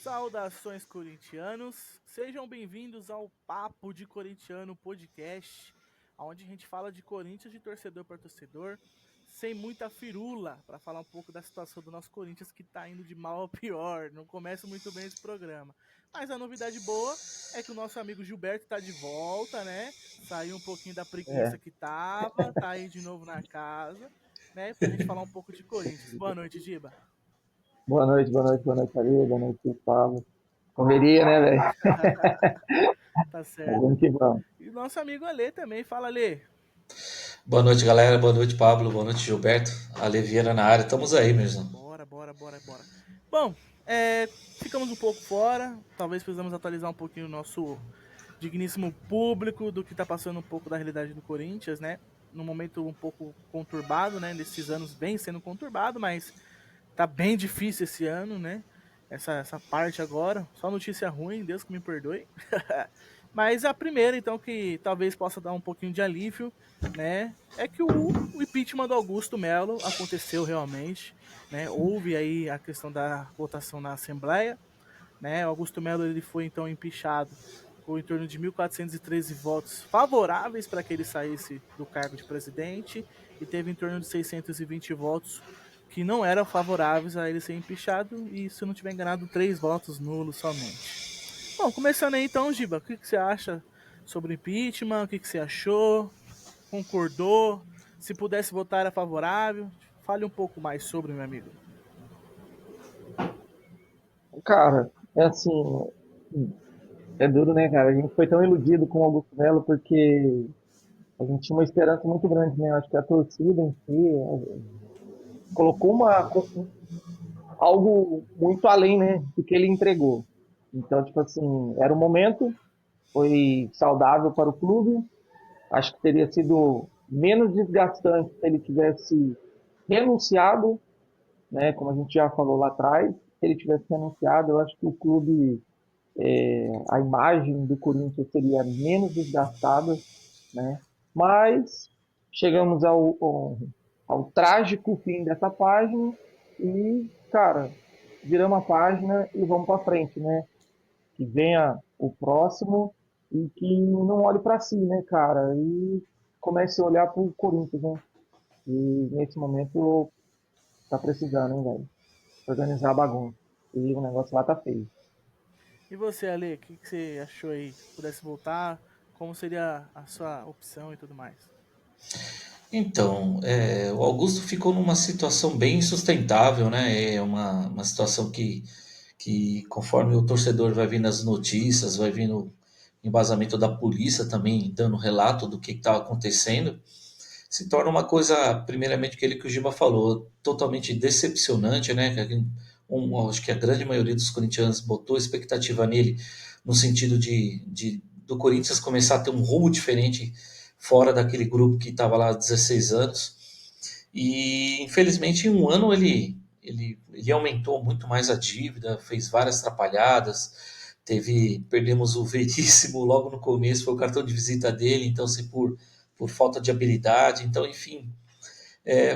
Saudações corintianos, sejam bem-vindos ao Papo de Corintiano Podcast, onde a gente fala de Corinthians de torcedor para torcedor, sem muita firula, para falar um pouco da situação do nosso Corinthians que tá indo de mal ao pior, não começa muito bem esse programa. Mas a novidade boa é que o nosso amigo Gilberto tá de volta, né? Saiu um pouquinho da preguiça É. que tava, tá aí de novo na casa, né? Pra gente falar um pouco de Corinthians. Boa noite, Giba. Boa noite, Ari, boa noite, Gustavo. Correria, né, velho? Tá Mas certo. vamos que vamos. E o nosso amigo Alê também. Fala, Alê. Boa noite, galera. Boa noite, Pablo. Boa noite, Gilberto. Ale Vieira na área. Estamos aí mesmo. Bora. Bom, ficamos um pouco fora. Talvez precisamos atualizar um pouquinho o nosso digníssimo público do que tá passando um pouco da realidade do Corinthians, né? Num momento um pouco conturbado, né? Nesses anos vem sendo conturbado, mas tá bem difícil esse ano, né? Essa parte agora. Só notícia ruim, Deus que me perdoe. Mas a primeira, então, que talvez possa dar um pouquinho de alívio, né? É que o impeachment do Augusto Melo aconteceu realmente, né? Houve aí a questão da votação na Assembleia, né? O Augusto Melo ele foi então empichado com em torno de 1.413 votos favoráveis para que ele saísse do cargo de presidente e teve em torno de 620 votos que não eram favoráveis a ele ser empichado e, se eu não tiver enganado, 3 votos nulos somente. Bom, começando aí então, Giba, o que você acha sobre o impeachment? O que você achou? Concordou? Se pudesse votar, era favorável? Fale um pouco mais sobre, meu amigo. Cara, é assim, é duro, né, cara? A gente foi tão iludido com o Augusto Melo porque a gente tinha uma esperança muito grande, né? Acho que a torcida em si colocou algo muito além, né, do que ele entregou. Então, tipo assim, era o momento, foi saudável para o clube. Acho que teria sido menos desgastante se ele tivesse renunciado, né? Como a gente já falou lá atrás, se ele tivesse renunciado, eu acho que o clube, a imagem do Corinthians seria menos desgastada, né? Mas chegamos ao trágico fim dessa página e, cara, viramos a página e vamos para frente, né? Que venha o próximo e que não olhe para si, né, cara? E comece a olhar para o Corinthians, né? E nesse momento tá precisando, hein, velho? Organizar a bagunça. E o negócio lá tá feio. E você, Ale, o que você achou aí? Se pudesse voltar, como seria a sua opção e tudo mais? Então, o Augusto ficou numa situação bem insustentável, né? É uma situação que, conforme o torcedor vai vendo as notícias, vai vendo o embasamento da polícia também, dando relato do que estava acontecendo, se torna uma coisa, primeiramente, aquele que o Giba falou, totalmente decepcionante, né? Acho que a grande maioria dos corintianos botou expectativa nele no sentido do Corinthians começar a ter um rumo diferente fora daquele grupo que estava lá há 16 anos. E infelizmente em um ano ele aumentou muito mais a dívida, fez várias atrapalhadas. Perdemos o Veríssimo logo no começo, foi o cartão de visita dele, então se por falta de habilidade, então enfim,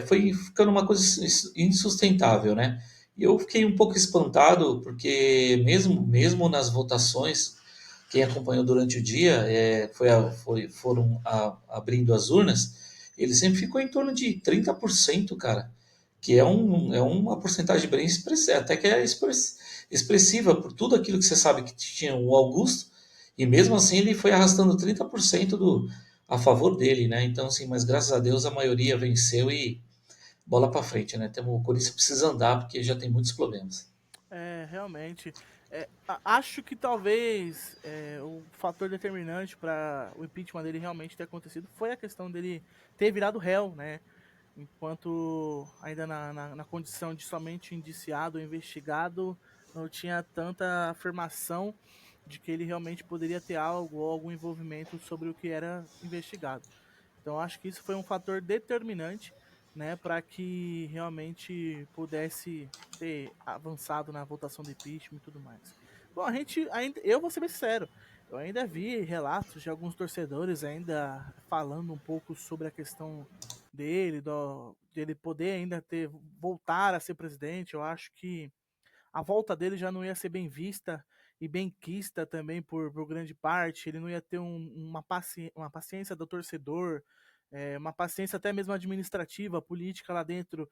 foi ficando uma coisa insustentável, né? E eu fiquei um pouco espantado porque mesmo nas votações, quem acompanhou durante o dia foram abrindo as urnas, ele sempre ficou em torno de 30%, cara, que é uma porcentagem bem expressiva, até que é expressiva por tudo aquilo que você sabe que tinha o Augusto, e mesmo assim ele foi arrastando 30% a favor dele, né? Então, assim, mas graças a Deus a maioria venceu e bola para frente, né? O Corinthians precisa andar porque já tem muitos problemas. Realmente. Acho que talvez o fator determinante para o impeachment dele realmente ter acontecido foi a questão dele ter virado réu, né? Enquanto ainda na condição de somente indiciado ou investigado, não tinha tanta afirmação de que ele realmente poderia ter algo ou algum envolvimento sobre o que era investigado. Então acho que isso foi um fator determinante, né, para que realmente pudesse ter avançado na votação do impeachment e tudo mais. Bom, a gente ainda, eu vou ser bem sincero, eu ainda vi relatos de alguns torcedores ainda falando um pouco sobre a questão dele, de ele poder ainda ter voltar a ser presidente. Eu acho que a volta dele já não ia ser bem vista e bem quista também por grande parte, ele não ia ter uma paciência do torcedor, uma paciência até mesmo administrativa, política lá dentro,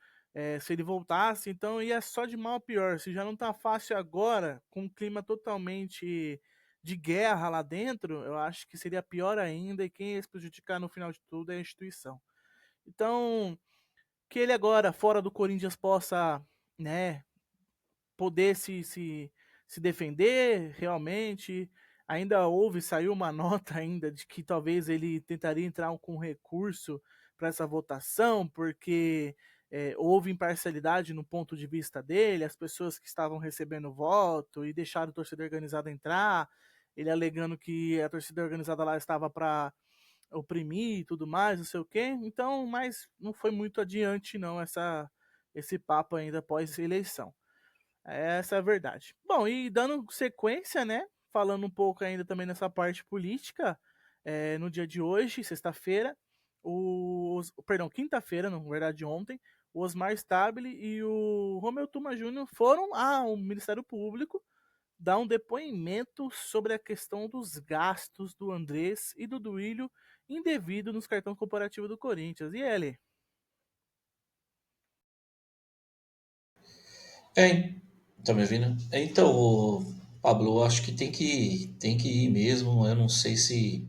se ele voltasse, então ia só de mal a pior. Se já não tá fácil agora, com um clima totalmente de guerra lá dentro, eu acho que seria pior ainda, e quem ia se prejudicar no final de tudo é a instituição. Então, que ele agora, fora do Corinthians, possa, né, poder se defender realmente. Ainda saiu uma nota ainda de que talvez ele tentaria entrar com recurso para essa votação, porque houve imparcialidade no ponto de vista dele, as pessoas que estavam recebendo voto e deixaram o torcedor organizado entrar, ele alegando que a torcida organizada lá estava para oprimir e tudo mais, não sei o quê. Então, mas não foi muito adiante não esse papo ainda após eleição. Essa é a verdade. Bom, e dando sequência, né? Falando um pouco ainda também nessa parte política, no dia de hoje, sexta-feira, perdão, quinta-feira, na verdade ontem, o Osmar Stabile e o Romeu Tuma Júnior foram ao Ministério Público dar um depoimento sobre a questão dos gastos do Andrés e do Duílio indevido nos cartões corporativos do Corinthians. E ele? É, tá me ouvindo? Então, Pablo, eu acho que tem que ir mesmo. Eu não sei se.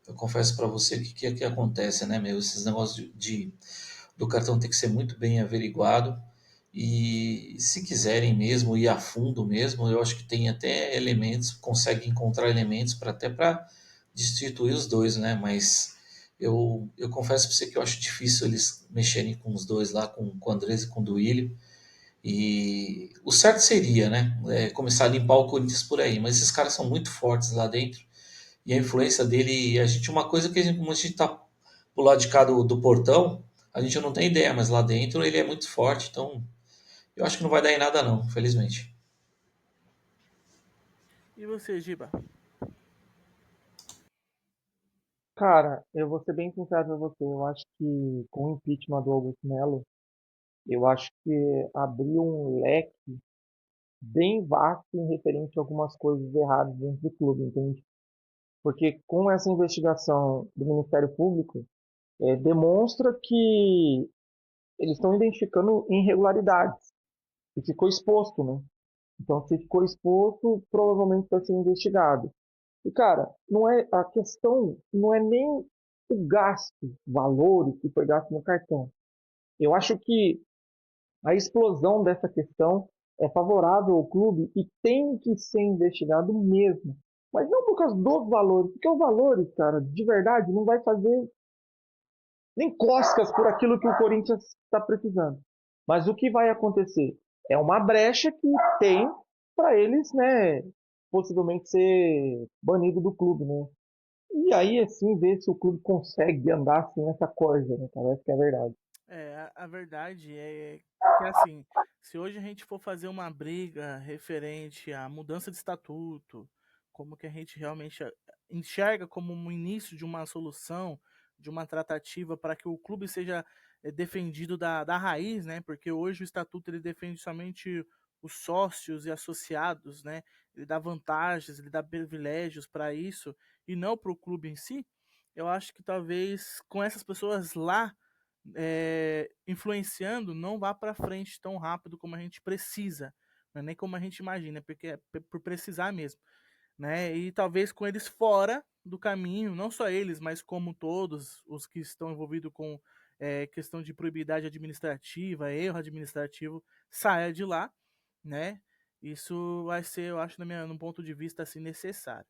Eu confesso para você o que acontece, né, meu? Esses negócios do cartão tem que ser muito bem averiguado. E se quiserem mesmo ir a fundo mesmo, eu acho que tem até elementos, consegue encontrar elementos para até para destituir os dois, né? Mas eu confesso para você que eu acho difícil eles mexerem com os dois lá, com o Andrés e com o Duílio. E o certo seria, né, começar a limpar o Corinthians por aí, mas esses caras são muito fortes lá dentro e a influência dele, a gente, uma coisa que como a gente tá pro lado de cá do portão, a gente não tem ideia, mas lá dentro ele é muito forte, então eu acho que não vai dar em nada não, infelizmente. E você, Giba? Cara, eu vou ser bem sincero pra você. Eu acho que com o impeachment do Augusto Melo, eu acho que abriu um leque bem vasto em referente a algumas coisas erradas dentro do clube, entende? Porque com essa investigação do Ministério Público, demonstra que eles estão identificando irregularidades e ficou exposto, né? Então, se ficou exposto, provavelmente vai ser investigado. E, cara, não é, a questão não é nem o gasto, valores que foi gasto no cartão. Eu acho que a explosão dessa questão é favorável ao clube e tem que ser investigado mesmo. Mas não por causa dos valores, porque os valores, cara, de verdade, não vai fazer nem coscas por aquilo que o Corinthians está precisando. Mas o que vai acontecer? É uma brecha que tem para eles, né, possivelmente ser banido do clube, né? E aí, assim, ver se o clube consegue andar sem essa corja, né, cara? Essa que é a verdade. A verdade é que, assim, se hoje a gente for fazer uma briga referente à mudança de estatuto, como que a gente realmente enxerga como um início de uma solução, de uma tratativa para que o clube seja defendido da raiz, né? Porque hoje o estatuto ele defende somente os sócios e associados, né? Ele dá vantagens, ele dá privilégios para isso e não para o clube em si. Eu acho que talvez com essas pessoas lá influenciando, não vá para frente tão rápido como a gente precisa, não é nem como a gente imagina, porque é por precisar mesmo, né? E talvez com eles fora do caminho, não só eles, mas como todos os que estão envolvidos com questão de probidade administrativa, erro administrativo, saia de lá, né? Isso vai ser, eu acho, no ponto de vista assim necessário.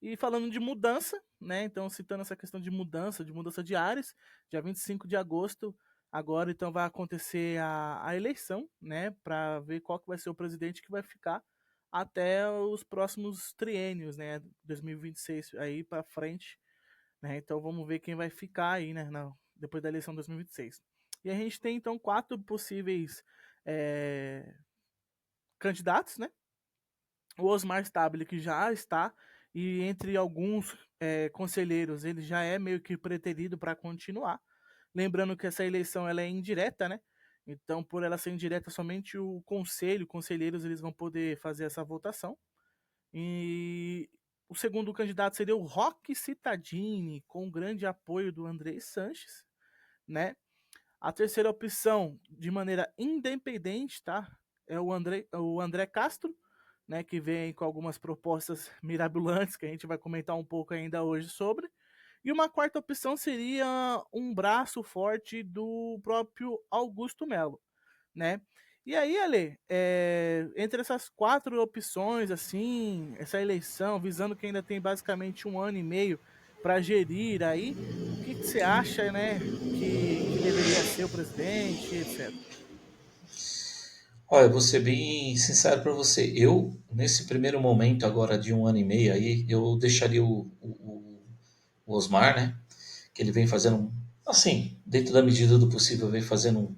E falando de mudança, né? Então, citando essa questão de mudança de ares, dia 25 de agosto, agora então vai acontecer a eleição, né? Para ver qual que vai ser o presidente que vai ficar até os próximos triênios, né? 2026 aí para frente, né? Então vamos ver quem vai ficar aí, né? Depois da eleição de 2026. E a gente tem então quatro possíveis candidatos, né? O Osmar Stabile, que já está, e entre alguns conselheiros, ele já é meio que preterido para continuar. Lembrando que essa eleição ela é indireta, né? Então, por ela ser indireta, somente o conselho, conselheiros, eles vão poder fazer essa votação. E o segundo candidato seria o Roque Cittadini, com grande apoio do André Sanches, né? A terceira opção, de maneira independente, tá? É o André Castro, né? Que vem com algumas propostas mirabolantes que a gente vai comentar um pouco ainda hoje sobre. E uma quarta opção seria um braço forte do próprio Augusto Melo, né? E aí, Ale, entre essas quatro opções, assim, essa eleição, visando que ainda tem basicamente 1 ano e meio para gerir aí, o que que você acha, né, que deveria ser o presidente, etc. Olha, eu vou ser bem sincero para você. Eu, nesse primeiro momento agora de 1 ano e meio aí, eu deixaria o Osmar, né? Que ele vem fazendo, assim, dentro da medida do possível, vem fazendo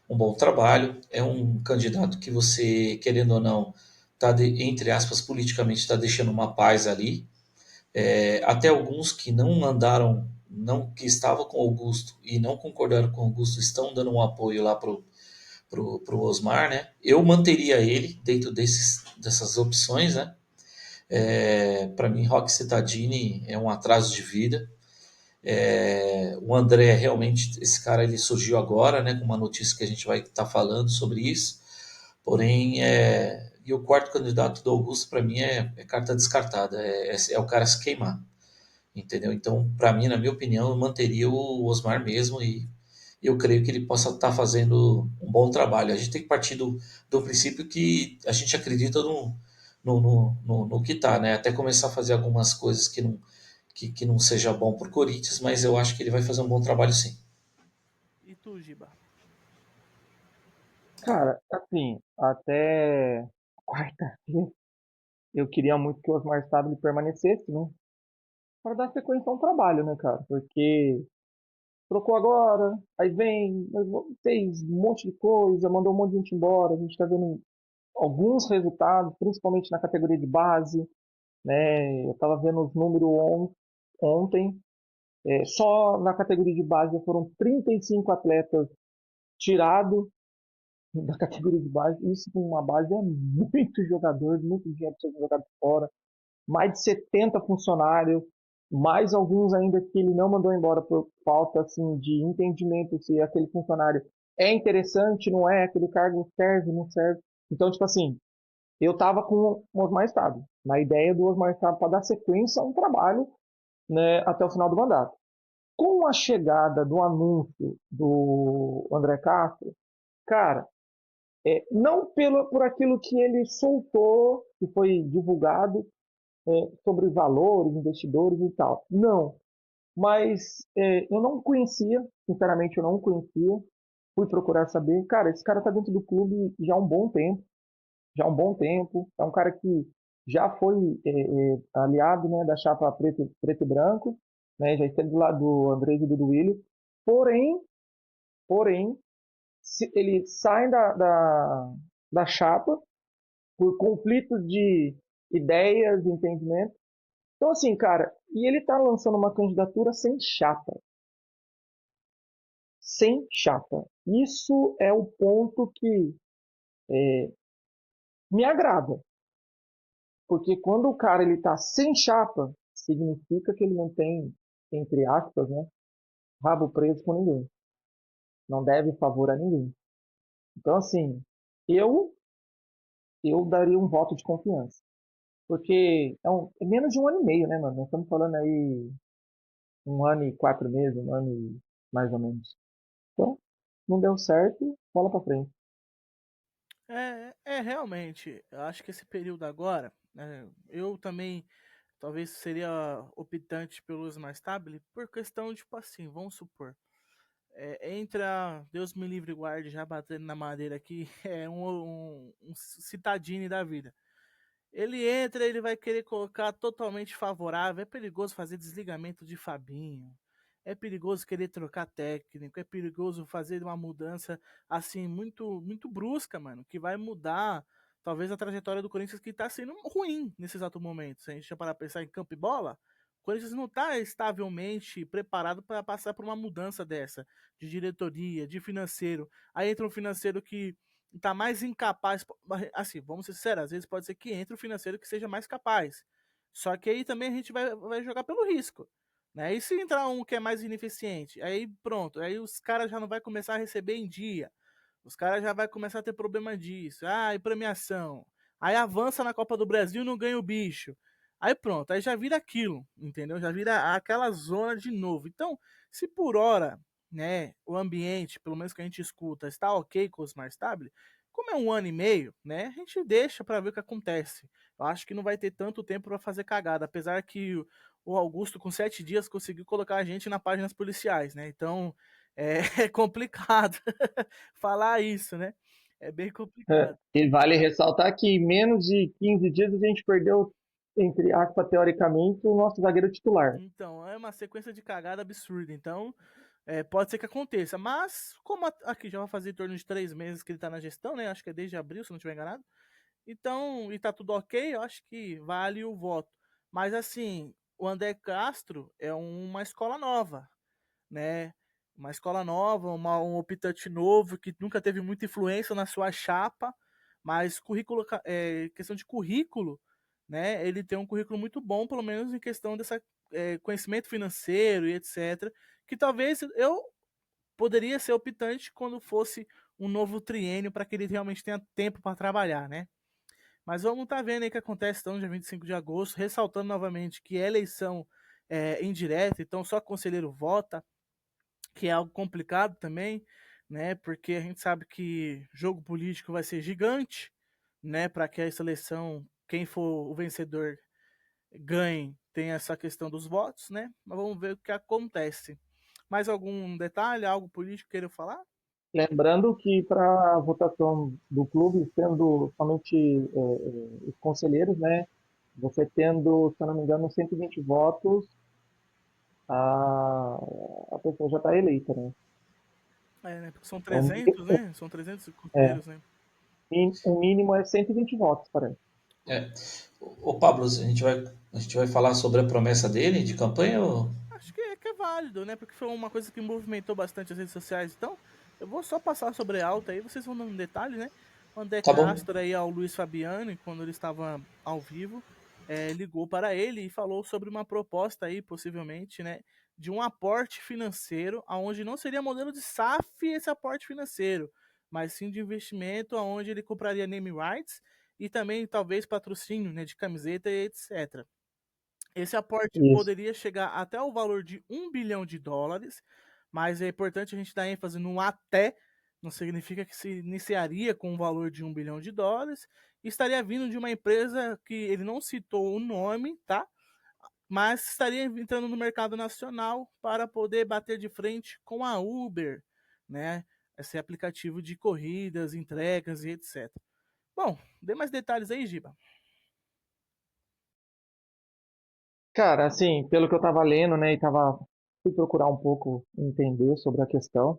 um bom trabalho. É um candidato que você, querendo ou não, tá entre aspas, politicamente, está deixando uma paz ali. Até alguns que não andaram, não que estavam com Augusto e não concordaram com Augusto, estão dando um apoio lá pro Osmar, né? Eu manteria ele dentro dessas opções, né? Para mim, Rock Cittadini é um atraso de vida. O André, realmente, esse cara ele surgiu agora, né? Com uma notícia que a gente vai estar falando sobre isso. Porém, e o quarto candidato do Augusto, para mim, é carta descartada. É o cara se queimar. Entendeu? Então, para mim, na minha opinião, eu manteria o Osmar mesmo e eu creio que ele possa estar fazendo um bom trabalho. A gente tem que partir do princípio que a gente acredita no que está, né? Até começar a fazer algumas coisas que não seja bom para o Corinthians, mas eu acho que ele vai fazer um bom trabalho sim. E tu, Giba? Cara, assim, até quarta-feira eu queria muito que o Osmar Stable permanecesse, né? Para dar sequência a um trabalho, né, cara? Porque trocou agora, aí vem, fez um monte de coisa, mandou um monte de gente embora. A gente tá vendo alguns resultados, principalmente na categoria de base, né? Eu tava vendo os números ontem. Só na categoria de base já foram 35 atletas tirados da categoria de base. Isso com uma base é muito jogador, muito dinheiro sendo jogado fora. Mais de 70 funcionários, mais alguns ainda que ele não mandou embora por falta assim, de entendimento se aquele funcionário é interessante, não é, aquele cargo serve, não serve. Então, tipo assim, eu tava com o Osmar Estado, na ideia do Osmar Estado para dar sequência a um trabalho, né, até o final do mandato. Com a chegada do anúncio do André Castro, cara, não por aquilo que ele soltou, que foi divulgado, sobre valores, investidores e tal. Não. Mas eu não conhecia, sinceramente eu não conhecia. Fui procurar saber. Cara, esse cara tá dentro do clube já há um bom tempo. Já há um bom tempo. É um cara que já foi aliado, né, da chapa preto e branco. Né, já esteve do lado do Andrés e do Duílio. Porém, porém, se ele sai da chapa por conflitos de ideias, de entendimento. Então, assim, cara, e ele tá lançando uma candidatura sem chapa. Sem chapa. Isso é o ponto que me agrada. Porque quando o cara ele tá sem chapa, significa que ele não tem, entre aspas, né, rabo preso com ninguém. Não deve favor a ninguém. Então, assim, eu, eu daria um voto de confiança. Porque é menos de 1 ano e meio, né, mano? Nós estamos falando aí 1 ano e 4 meses, 1 ano e mais ou menos. Então, não deu certo, bola pra frente. Realmente, eu acho que esse período agora, né, eu também talvez seria optante pelo Osmar Stabile por questão, tipo assim, vamos supor, entra, Deus me livre e guarde, já batendo na madeira aqui, um citadini da vida. Ele entra, ele vai querer colocar totalmente favorável. É perigoso fazer desligamento de Fabinho. É perigoso querer trocar técnico. É perigoso fazer uma mudança assim muito muito brusca, mano, que vai mudar talvez a trajetória do Corinthians que tá sendo ruim nesse exato momento. Se a gente parar pra pensar em campo e bola, o Corinthians não está estavelmente preparado para passar por uma mudança dessa, de diretoria, de financeiro. Aí entra um financeiro que está mais incapaz. Assim, vamos ser sinceros, às vezes pode ser que entre um financeiro que seja mais capaz. Só que aí também a gente vai jogar pelo risco. Né? E se entrar um que é mais ineficiente? Aí pronto, aí os caras já não vai começar a receber em dia. Os caras já vai começar a ter problema disso. Ah, e premiação. Aí avança na Copa do Brasil e não ganha o bicho. Aí pronto, aí já vira aquilo, entendeu? Já vira aquela zona de novo. Então, se por hora, né, o ambiente, pelo menos que a gente escuta, está ok com os mais Stable, como é um ano e meio, né, a gente deixa para ver o que acontece. Eu acho que não vai ter tanto tempo para fazer cagada, apesar que o Augusto, com 7 dias, conseguiu colocar a gente na páginas policiais, né? Então, é, é complicado falar isso, né? É bem complicado. E vale ressaltar que em menos de 15 dias a gente perdeu, entre aspas, teoricamente, o nosso zagueiro titular. Então, é uma sequência de cagada absurda. Então, pode ser que aconteça. Mas, como aqui já vai fazer em torno de 3 meses que ele tá na gestão, né? Acho que é desde abril, se não estiver enganado. Então, e tá tudo ok, eu acho que vale o voto. Mas, assim, o André Castro é uma escola nova, né? Uma escola nova, um optante novo que nunca teve muita influência na sua chapa, mas currículo, questão de currículo, né? Ele tem um currículo muito bom, pelo menos em questão dessa conhecimento financeiro e etc. Que talvez eu poderia ser optante quando fosse um novo triênio para que ele realmente tenha tempo para trabalhar, né? Mas vamos estar vendo aí o que acontece então, dia 25 de agosto, ressaltando novamente que é eleição indireta, então só conselheiro vota, que é algo complicado também, né? Porque a gente sabe que jogo político vai ser gigante, né? Para que a seleção, quem for o vencedor, ganhe, tem essa questão dos votos, né? Mas vamos ver o que acontece. Mais algum detalhe, algo político que queira falar? Lembrando que para a votação do clube, sendo somente os conselheiros, né? Você tendo, se eu não me engano, 120 votos, a pessoa já está eleita, né? É, né? Porque são O, 300, né? São 300 é, conselheiros, né? o mínimo é 120 votos, parece. É. Ô Pablo, a gente vai falar sobre a promessa dele de campanha? Ou... Acho que é válido, né? Porque foi uma coisa que movimentou bastante as redes sociais. Então, eu vou só passar sobre alta aí, vocês vão dando um detalhe, né? O André Tá bom. Castro aí ao Luiz Fabiani, quando ele estava ao vivo, ligou para ele e falou sobre uma proposta aí, possivelmente, né? De um aporte financeiro, aonde não seria modelo de SAF esse aporte financeiro, mas sim de investimento, aonde ele compraria name rights e também talvez patrocínio, né? De camiseta e etc. Esse aporte Isso. poderia chegar até o valor de US$ 1 bilhão, mas é importante a gente dar ênfase no até, não significa que se iniciaria com um valor de US$ 1 bilhão, e estaria vindo de uma empresa que ele não citou o nome, tá? Mas estaria entrando no mercado nacional para poder bater de frente com a Uber, né? Esse aplicativo de corridas, entregas e etc. Bom, dê mais detalhes aí, Giba. Cara, assim, pelo que eu tava lendo, né, fui procurar um pouco entender sobre a questão.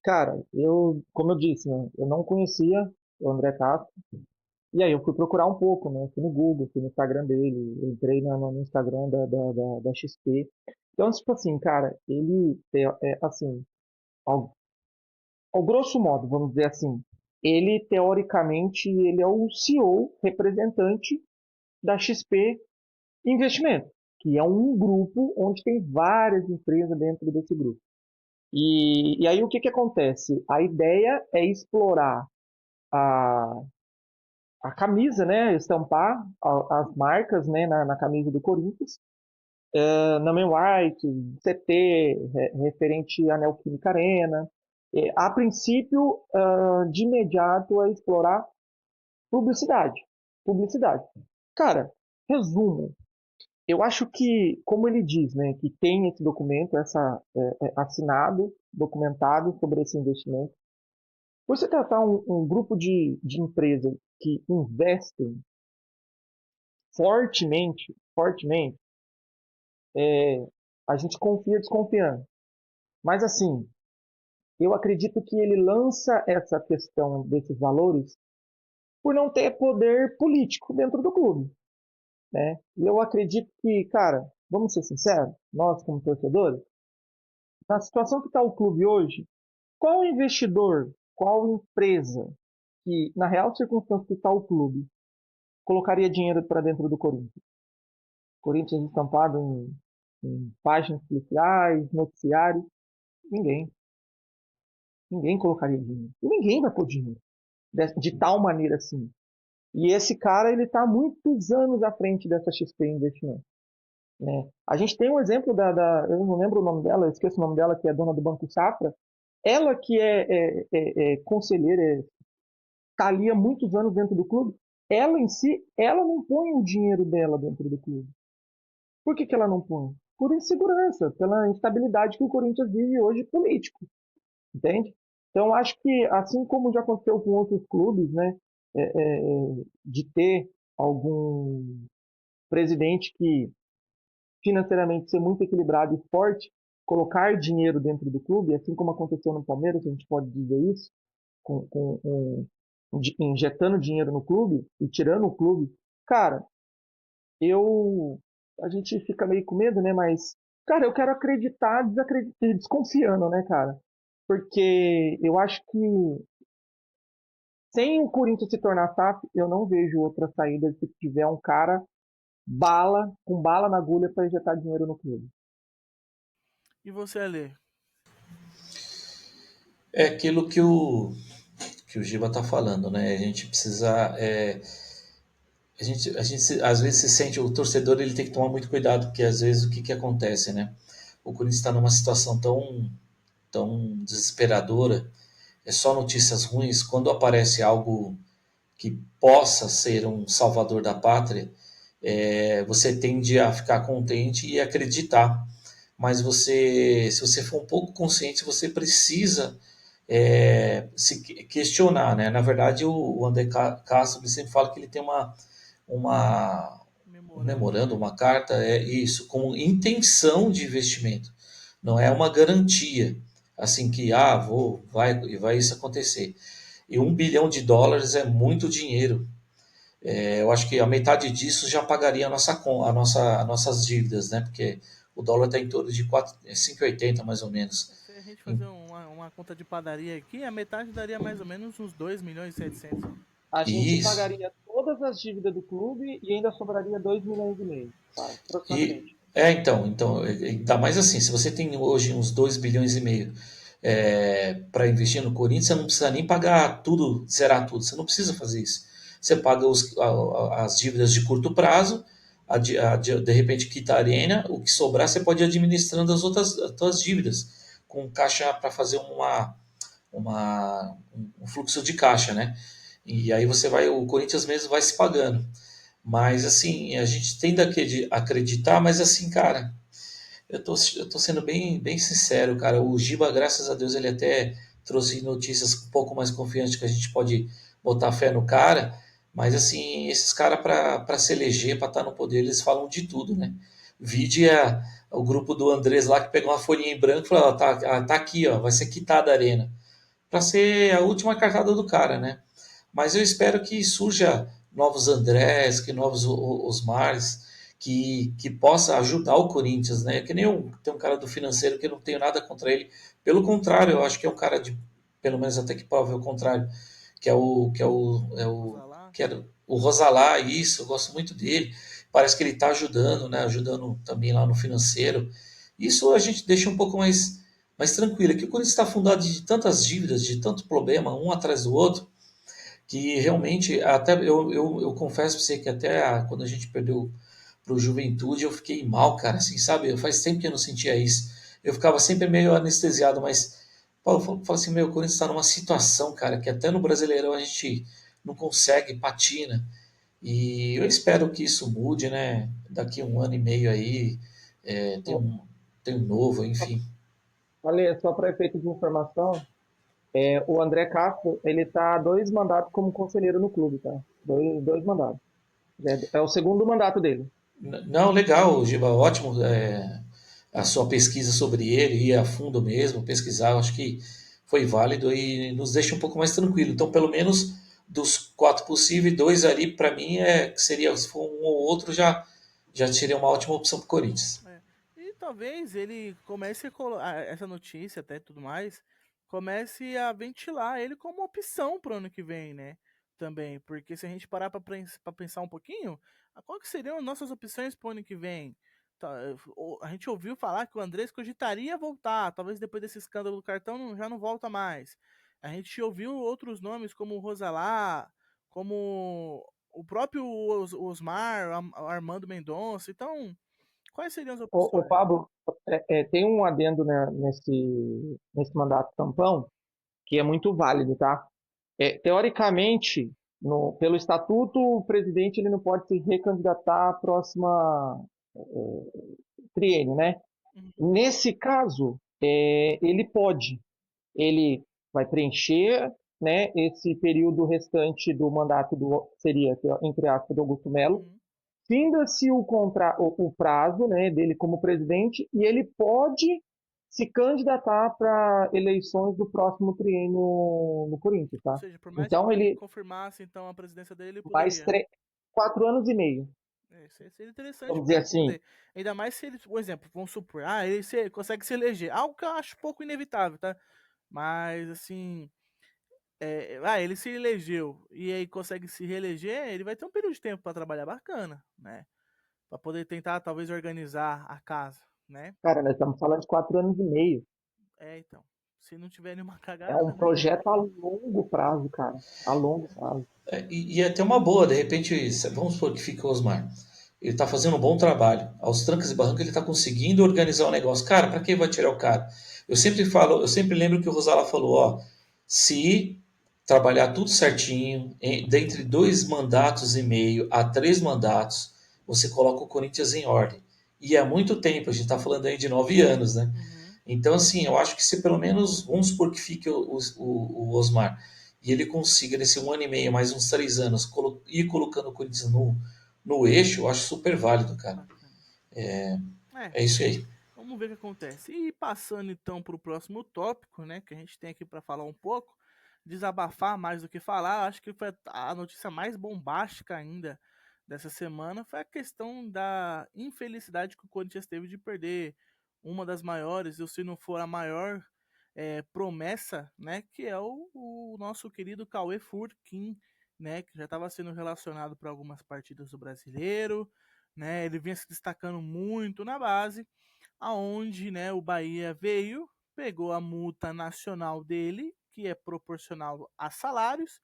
Cara, como eu disse, né, eu não conhecia o André Castro, e aí eu fui procurar um pouco, né, fui no Google, fui no Instagram dele, entrei no Instagram da XP. Então, tipo assim, cara, assim, ao, ao grosso modo, vamos dizer assim, ele, teoricamente, ele é o CEO, representante da XP Investimento, que é um grupo onde tem várias empresas dentro desse grupo. E aí o que acontece? A ideia é explorar a, a camisa, né? Estampar as marcas, né? Na camisa do Corinthians. Name White, CT, referente à Neoquímica Arena. A princípio, de imediato, é explorar publicidade. Publicidade. Cara, resumo. Eu acho que, como ele diz, né, que tem esse documento, assinado, documentado sobre esse investimento, você tratar um grupo de empresas que investem fortemente, a gente confia desconfiando. Mas assim, eu acredito que ele lança essa questão desses valores por não ter poder político dentro do clube. né? E eu acredito que, cara, vamos ser sinceros, nós como torcedores, na situação que está o clube hoje, qual investidor, qual empresa que, na real circunstância que está o clube, colocaria dinheiro para dentro do Corinthians? Corinthians estampado em páginas policiais, noticiários, ninguém. Ninguém colocaria dinheiro. E ninguém vai pôr dinheiro de tal maneira assim. E esse cara, ele está muitos anos à frente dessa XP Investimento. Né? A gente tem um exemplo eu não lembro o nome dela, eu esqueço o nome dela, que é dona do Banco Safra. Ela que é conselheira, está ali há muitos anos dentro do clube. Ela em si, ela não põe o dinheiro dela dentro do clube. Por que ela não põe? Por insegurança, pela instabilidade que o Corinthians vive hoje político, entende? Então, acho que, assim como já aconteceu com outros clubes, né, de ter algum presidente que financeiramente ser muito equilibrado e forte, colocar dinheiro dentro do clube, assim como aconteceu no Palmeiras, a gente pode dizer isso, injetando dinheiro no clube e tirando o clube. Cara, a gente fica meio com medo, né? Mas, cara, eu quero acreditar desconfiando, né, cara? Porque eu acho que sem o Corinthians se tornar SAF, eu não vejo outra saída se tiver um cara com bala na agulha para injetar dinheiro no clube. E você, Ale? É aquilo que o Giba tá falando, né? A gente precisa. A gente às vezes se sente, o torcedor ele tem que tomar muito cuidado, porque às vezes o que, que acontece, né? O Corinthians está numa situação tão desesperadora, é só notícias ruins. Quando aparece algo que possa ser um salvador da pátria, você tende a ficar contente e acreditar. Mas se você for um pouco consciente, você precisa se questionar, né? Na verdade, o André Castro ele sempre fala que ele tem uma um Memorando, memorando, né? uma carta, é isso, com intenção de investimento. Não é uma garantia, assim que, vai isso acontecer. E US$ 1 bilhão é muito dinheiro. Eu acho que a metade disso já pagaria as nossas dívidas, né? Porque o dólar está em torno de 5,80 mais ou menos. Se a gente fazer uma conta de padaria aqui, a metade daria mais ou menos uns 2.700.000. A gente Isso. pagaria todas as dívidas do clube e ainda sobraria 2,5 milhões, tá? E, Aproximadamente. ainda mais assim, se você tem hoje uns 2,5 bilhões para investir no Corinthians, você não precisa nem pagar tudo, zerar tudo, você não precisa fazer isso. Você paga as dívidas de curto prazo, de repente quita a arena, o que sobrar você pode ir administrando as suas dívidas, com caixa para fazer um fluxo de caixa, né? E aí o Corinthians mesmo vai se pagando. Mas assim, a gente tende a acreditar, mas assim, cara, eu tô sendo bem sincero, cara. O Giba, graças a Deus, ele até trouxe notícias um pouco mais confiantes que a gente pode botar fé no cara. Mas assim, esses caras para se eleger, para estar no poder, eles falam de tudo, né? Vide o grupo do Andrés lá que pegou uma folhinha em branco e falou: ó, tá aqui, ó, vai ser quitada a arena. Para ser a última cartada do cara, né? Mas eu espero que surja novos Andrés, que novos Osmars, que possa ajudar o Corinthians, né? Que nem tem um cara do financeiro que eu não tenho nada contra ele. Pelo contrário, eu acho que é um cara pelo menos até que prove o contrário, Rosalá. que era o Rosalá, isso, eu gosto muito dele. Parece que ele está ajudando, né? Ajudando também lá no financeiro. Isso a gente deixa um pouco mais tranquilo. Que o Corinthians está fundado de tantas dívidas, de tanto problema, um atrás do outro, que realmente, até eu confesso para você que até quando a gente perdeu para o Juventude, eu fiquei mal, cara, assim, sabe? Faz tempo que eu não sentia isso. Eu ficava sempre meio anestesiado, mas pô, eu falo assim, meu, o Corinthians está numa situação, cara, que até no Brasileirão a gente não consegue, patina. E eu espero que isso mude, né? Daqui 1 ano e meio aí, tem um novo, enfim. Olha, só para efeito de informação, o André Castro, ele tá 2 mandatos como conselheiro no clube, tá? Dois mandatos. É o segundo mandato dele. Não, legal, Giba, ótimo a sua pesquisa sobre ele, ir a fundo mesmo, pesquisar, eu acho que foi válido e nos deixa um pouco mais tranquilo. Então, pelo menos dos 4 possíveis, 2 ali, para mim, seria, se for um ou outro, já seria uma ótima opção para o Corinthians. E talvez ele comece essa notícia até tudo mais, comece a ventilar ele como opção pro ano que vem, né? Também, porque se a gente parar para pensar um pouquinho, qual que seriam as nossas opções pro ano que vem? A gente ouviu falar que o Andrés cogitaria voltar, talvez depois desse escândalo do cartão já não volta mais. A gente ouviu outros nomes como o Rosalá, como o próprio Osmar, Armando Mendonça. Então, quais seriam as Ô, opções? Pablo, tem um adendo, né, nesse mandato tampão que é muito válido, tá? Teoricamente, pelo estatuto, o presidente ele não pode se recandidatar à próxima triênio, né? Uhum, Nesse caso, ele pode, ele vai preencher, né, esse período restante do mandato seria, entre aspas, do Augusto Melo, uhum. finda-se o prazo, né, dele como presidente e ele pode se candidatar para eleições do próximo triênio no Corinthians, Ou tá? seja, por mais Então que ele confirmasse então a presidência dele, ele mais poderia. 4 anos e meio, Isso seria interessante vamos para dizer ele assim. poder. Ainda mais se ele, por exemplo, vamos supor, ele consegue se eleger. Algo que eu acho pouco inevitável, tá? Mas assim, ele se elegeu e aí consegue se reeleger, ele vai ter um período de tempo para trabalhar bacana, né? Para poder tentar talvez organizar a casa, né? Cara, nós estamos falando de 4 anos e meio. Então, se não tiver nenhuma É um cagada, né? projeto a longo prazo, cara. A longo prazo. E é até uma boa, de repente, vamos supor que fica o Osmar. Ele está fazendo um bom trabalho. Aos trancas e barrancos, ele está conseguindo organizar o negócio. Cara, para quem vai tirar o cara? Eu sempre falo, eu sempre lembro que o Rosala falou, ó, se trabalhar tudo certinho, dentre 2 mandatos e meio a 3 mandatos, você coloca o Corinthians em ordem. E é muito tempo, a gente está falando aí de 9 anos, né? Uhum. Então, assim, eu acho que se pelo menos, vamos supor que fique o Osmar, e ele consiga, nesse 1 ano e meio, mais uns 3 anos, ir colocando o Corinthians no eixo, eu acho super válido, cara. Bacana. É, É isso aí. vamos ver o que acontece. E passando então para o próximo tópico, né, que a gente tem aqui para falar um pouco, desabafar mais do que falar, acho que foi a notícia mais bombástica ainda dessa semana foi a questão da infelicidade que o Corinthians teve de perder uma das maiores, ou se não for a maior promessa, né, que é o nosso querido Cauê Furquim, né, que já estava sendo relacionado para algumas partidas do Brasileiro, né, ele vinha se destacando muito na base, aonde, né, o Bahia veio, pegou a multa nacional dele, que é proporcional a salários,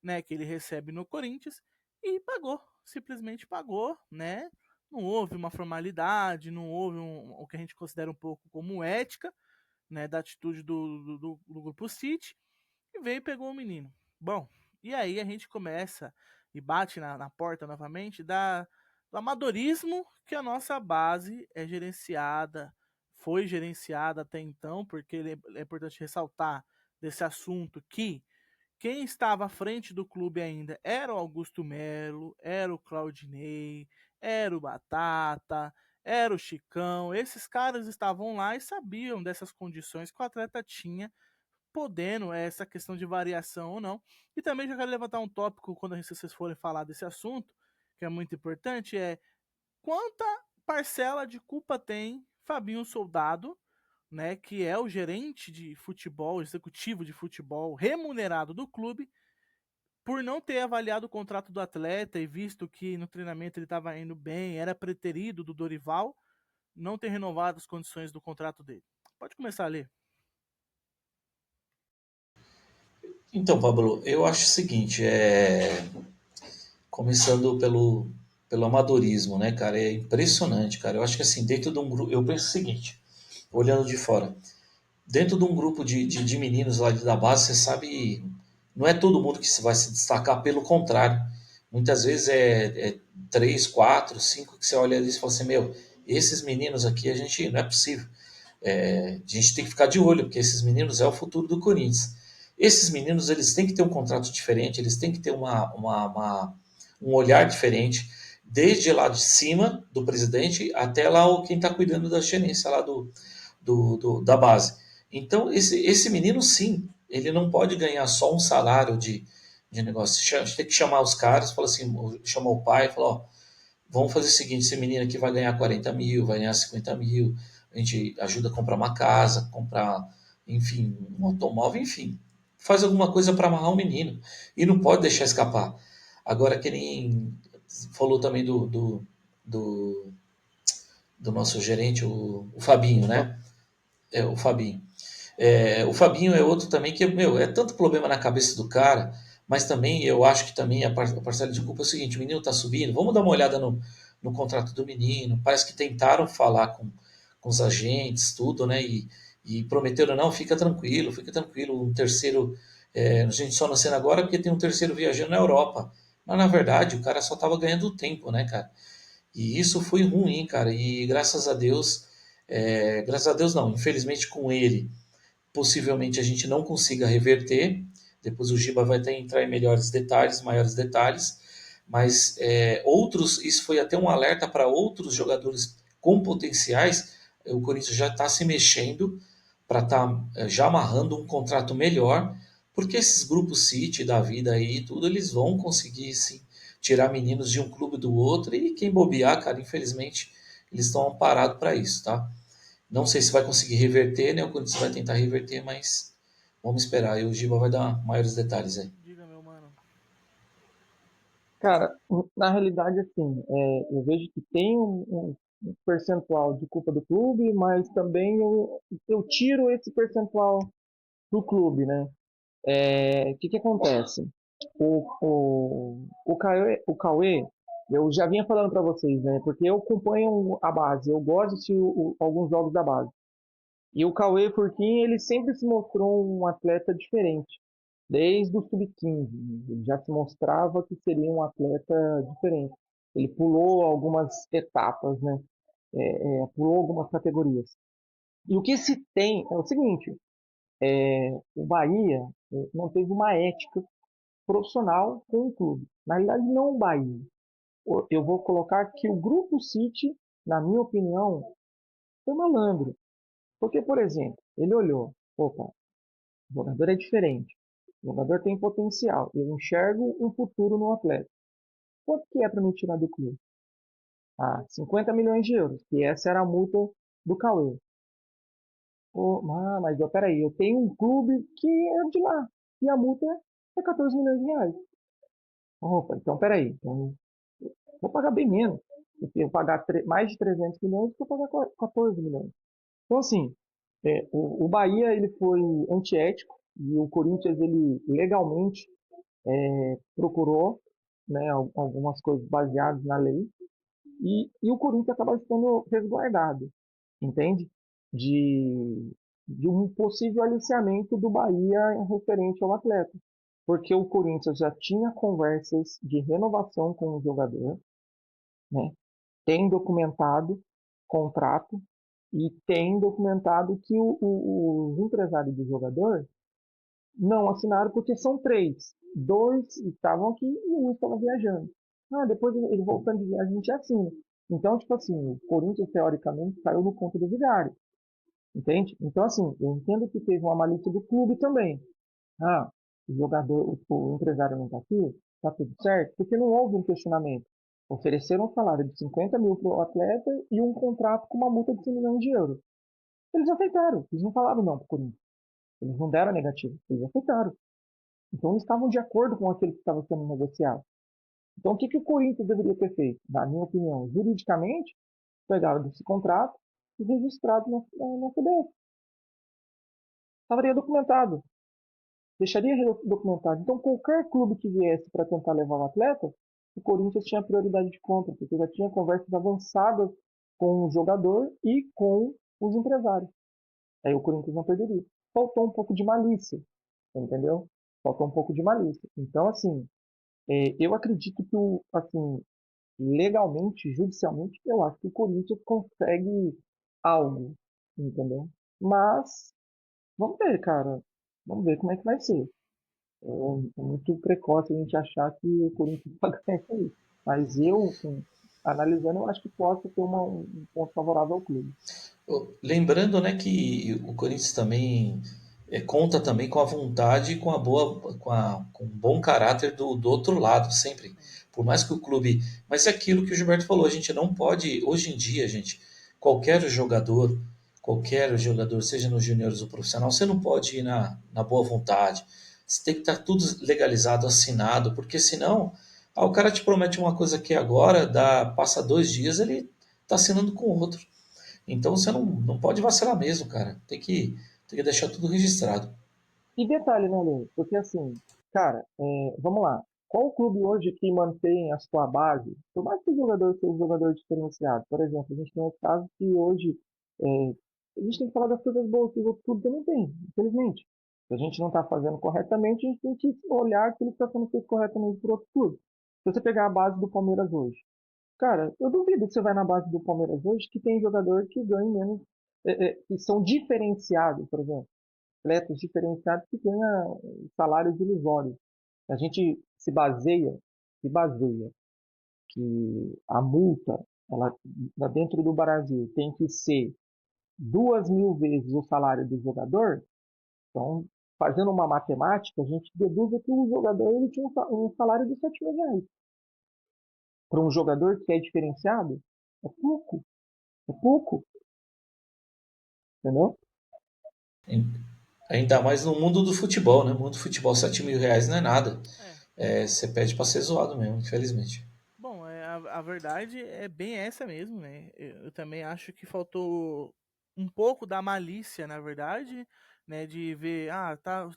né, que ele recebe no Corinthians, e pagou, simplesmente pagou, né? Não houve uma formalidade, não houve o que a gente considera um pouco como ética, né, da atitude do Grupo City, e veio e pegou o menino. Bom, e aí a gente começa e bate na porta novamente do amadorismo que a nossa base é gerenciada, foi gerenciada até então, porque é importante ressaltar desse assunto que quem estava à frente do clube ainda era o Augusto Melo, era o Claudinei, era o Batata, era o Chicão. Esses caras estavam lá e sabiam dessas condições que o atleta tinha, podendo essa questão de variação ou não. E também já quero levantar um tópico quando vocês forem falar desse assunto, que é muito importante, quanta parcela de culpa tem Fabinho Soldado, né, que é o gerente de futebol, executivo de futebol remunerado do clube, por não ter avaliado o contrato do atleta e visto que no treinamento ele estava indo bem, era preterido do Dorival, não ter renovado as condições do contrato dele. Pode começar a ler. Então, Pablo, eu acho o seguinte, começando pelo amadorismo, né, cara? É impressionante, cara. Eu acho que assim, dentro de um grupo. Eu penso o seguinte, olhando de fora. Dentro de um grupo de meninos lá da base, você sabe, não é todo mundo que vai se destacar, pelo contrário. Muitas vezes é 3, 4, 5 que você olha ali e fala assim, meu, esses meninos aqui a gente não é possível. A gente tem que ficar de olho, porque esses meninos é o futuro do Corinthians. Esses meninos eles têm que ter um contrato diferente, eles têm que ter um olhar diferente, desde lá de cima do presidente até lá quem está cuidando da gerência lá da base. Então, esse menino, sim, ele não pode ganhar só um salário de negócio. A gente tem que chamar os caras, fala assim, chamar o pai, falar, ó, vamos fazer o seguinte, esse menino aqui vai ganhar 40 mil, vai ganhar 50 mil, a gente ajuda a comprar uma casa, comprar, enfim, um automóvel, enfim. Faz alguma coisa para amarrar o menino. E não pode deixar escapar. Agora, que nem falou também do, do nosso gerente, o Fabinho, né? É, o Fabinho. O Fabinho é outro também que, meu, é tanto problema na cabeça do cara, mas também eu acho que também a parcela de culpa é o seguinte, o menino tá subindo, vamos dar uma olhada no contrato do menino, parece que tentaram falar com os agentes, tudo, né, e prometeram, não, fica tranquilo, um terceiro, a gente só não cena agora porque tem um terceiro viajando na Europa, mas na verdade o cara só tava ganhando tempo, né, cara, e isso foi ruim, cara, e graças a Deus não, infelizmente com ele, possivelmente a gente não consiga reverter. Depois o Giba vai até entrar em melhores detalhes, maiores detalhes. Mas outros, isso foi até um alerta para outros jogadores com potenciais. O Corinthians já está se mexendo para estar já amarrando um contrato melhor, porque esses grupos City da vida aí, tudo, eles vão conseguir sim tirar meninos de um clube do outro e quem bobear, cara, infelizmente, eles estão amparados para isso, tá? Não sei se vai conseguir reverter, né? O Corinthians vai tentar reverter, mas vamos esperar. E o Giba vai dar maiores detalhes aí. Diga, meu mano. Cara, na realidade, assim, eu vejo que tem um percentual de culpa do clube, mas também eu tiro esse percentual do clube, né? O que que acontece? O Cauê, eu já vinha falando para vocês, né? Porque eu acompanho a base, eu gosto de assistir alguns jogos da base. E o Cauê Furquim, ele sempre se mostrou um atleta diferente. Desde o sub-15, ele já se mostrava que seria um atleta diferente. Ele pulou algumas etapas, né? Pulou algumas categorias. E o que se tem é o seguinte: o Bahia não teve uma ética profissional com o clube. Na realidade, não o Bahia. Eu vou colocar que o Grupo City, na minha opinião, foi malandro. Porque, por exemplo, ele olhou, opa, o jogador é diferente, o jogador tem potencial, eu enxergo um futuro no atleta. Quanto que é para me tirar do clube? Ah, 50 milhões de euros, que essa era a multa do Cauê. Mas peraí, eu tenho um clube que é de lá, e a multa é 14 milhões de reais. Opa, então peraí, então, vou pagar bem menos. Eu pagar mais de 300 milhões do que eu pagar 14 milhões. Então, assim, o Bahia ele foi antiético e o Corinthians ele legalmente procurou, né, algumas coisas baseadas na lei e o Corinthians acaba sendo resguardado, entende? De, de um possível aliciamento do Bahia referente ao atleta. Porque o Corinthians já tinha conversas de renovação com o jogador, né? Tem documentado contrato e tem documentado que os empresários do jogador não assinaram porque são três. Dois estavam aqui e um estava viajando. Ah, depois ele voltando de viagem, a gente assina. Então, tipo assim, o Corinthians, teoricamente, saiu no conto do vigário. Entende? Então, assim, eu entendo que teve uma malícia do clube também. Ah, o jogador, o empresário não está aqui, está tudo certo, porque não houve um questionamento. Ofereceram um salário de 50 mil para o atleta e um contrato com uma multa de 100 milhões de euros. Eles aceitaram, eles não falaram não para o Corinthians. Eles não deram negativo, eles aceitaram. Então eles estavam de acordo com aquilo que estava sendo negociado. Então o que, que o Corinthians deveria ter feito? Na minha opinião, juridicamente, pegaram desse contrato e registrado na CBF. Estaria documentado. Deixaria documentado. Então, qualquer clube que viesse para tentar levar o atleta, o Corinthians tinha prioridade de compra, porque já tinha conversas avançadas com o jogador e com os empresários. Aí o Corinthians não perderia. Faltou um pouco de malícia, entendeu? Faltou um pouco de malícia. Então, assim, eu acredito que, assim, legalmente, judicialmente, eu acho que o Corinthians consegue algo, entendeu? Mas, vamos ver, cara. Vamos ver como é que vai ser. É muito precoce a gente achar que o Corinthians vai ganhar isso aí. Mas eu, assim, analisando, eu acho que pode ter um ponto favorável ao clube. Lembrando, né, que o Corinthians também conta também com a vontade e com a boa, com um bom caráter do outro lado, sempre. Por mais que o clube. Mas é aquilo que o Gilberto falou, a gente não pode, hoje em dia, gente, qualquer jogador, qualquer jogador, seja nos juniores ou profissional, você não pode ir na boa vontade. Você tem que estar tudo legalizado, assinado, porque senão, o cara te promete uma coisa aqui agora, passa 2 dias, ele está assinando com outro. Então você não pode vacilar mesmo, cara. Tem que deixar tudo registrado. E detalhe, né, Lê? Porque assim, cara, vamos lá. Qual o clube hoje que mantém a sua base? Por mais que o jogador seja um jogador diferenciado. Por exemplo, a gente tem outros casos que hoje. é, a gente tem que falar das coisas boas que o outro clube também tem, infelizmente. Se a gente não está fazendo corretamente, a gente tem que olhar aquilo que está sendo feito corretamente por outro clube. Se você pegar a base do Palmeiras hoje, cara, eu duvido que você vai na base do Palmeiras hoje que tem jogador que ganha menos, que são diferenciados, por exemplo atletas diferenciados que ganham salários ilusórios. A gente se baseia que a multa, ela, dentro do Brasil, tem que ser 2.000 vezes o salário do jogador. Então, fazendo uma matemática, a gente deduz que o jogador ele tinha um salário de R$ 7.000. Para um jogador que é diferenciado, é pouco, entendeu? Ainda mais no mundo do futebol, né? No mundo do futebol, R$ 7.000 não é nada. É. Você pede pra ser zoado mesmo, infelizmente. Bom, a verdade é bem essa mesmo, né? Eu também acho que faltou um pouco da malícia, na verdade, né? De ver,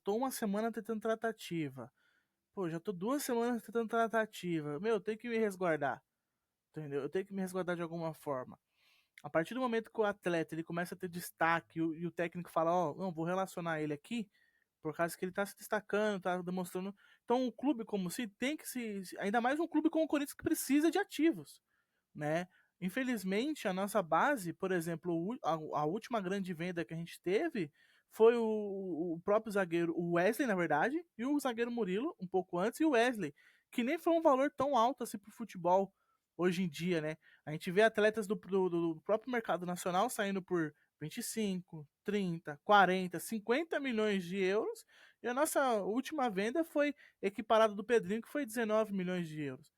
tô uma semana tentando tratativa. Pô, já tô 2 semanas tentando tratativa. Meu, eu tenho que me resguardar, entendeu? Eu tenho que me resguardar de alguma forma. A partir do momento que o atleta ele começa a ter destaque e o técnico fala, ó, não, vou relacionar ele aqui, por causa que ele tá se destacando, tá demonstrando. Então, o clube como se tem que se. Ainda mais um clube como o Corinthians que precisa de ativos, né? Infelizmente, a nossa base, por exemplo, a última grande venda que a gente teve foi o próprio zagueiro, o Wesley, na verdade, e o zagueiro Murilo, um pouco antes, e o Wesley, que nem foi um valor tão alto assim pro futebol hoje em dia, né? A gente vê atletas do próprio mercado nacional saindo por 25, 30, 40, 50 milhões de euros, e a nossa última venda foi equiparada do Pedrinho, que foi 19 milhões de euros.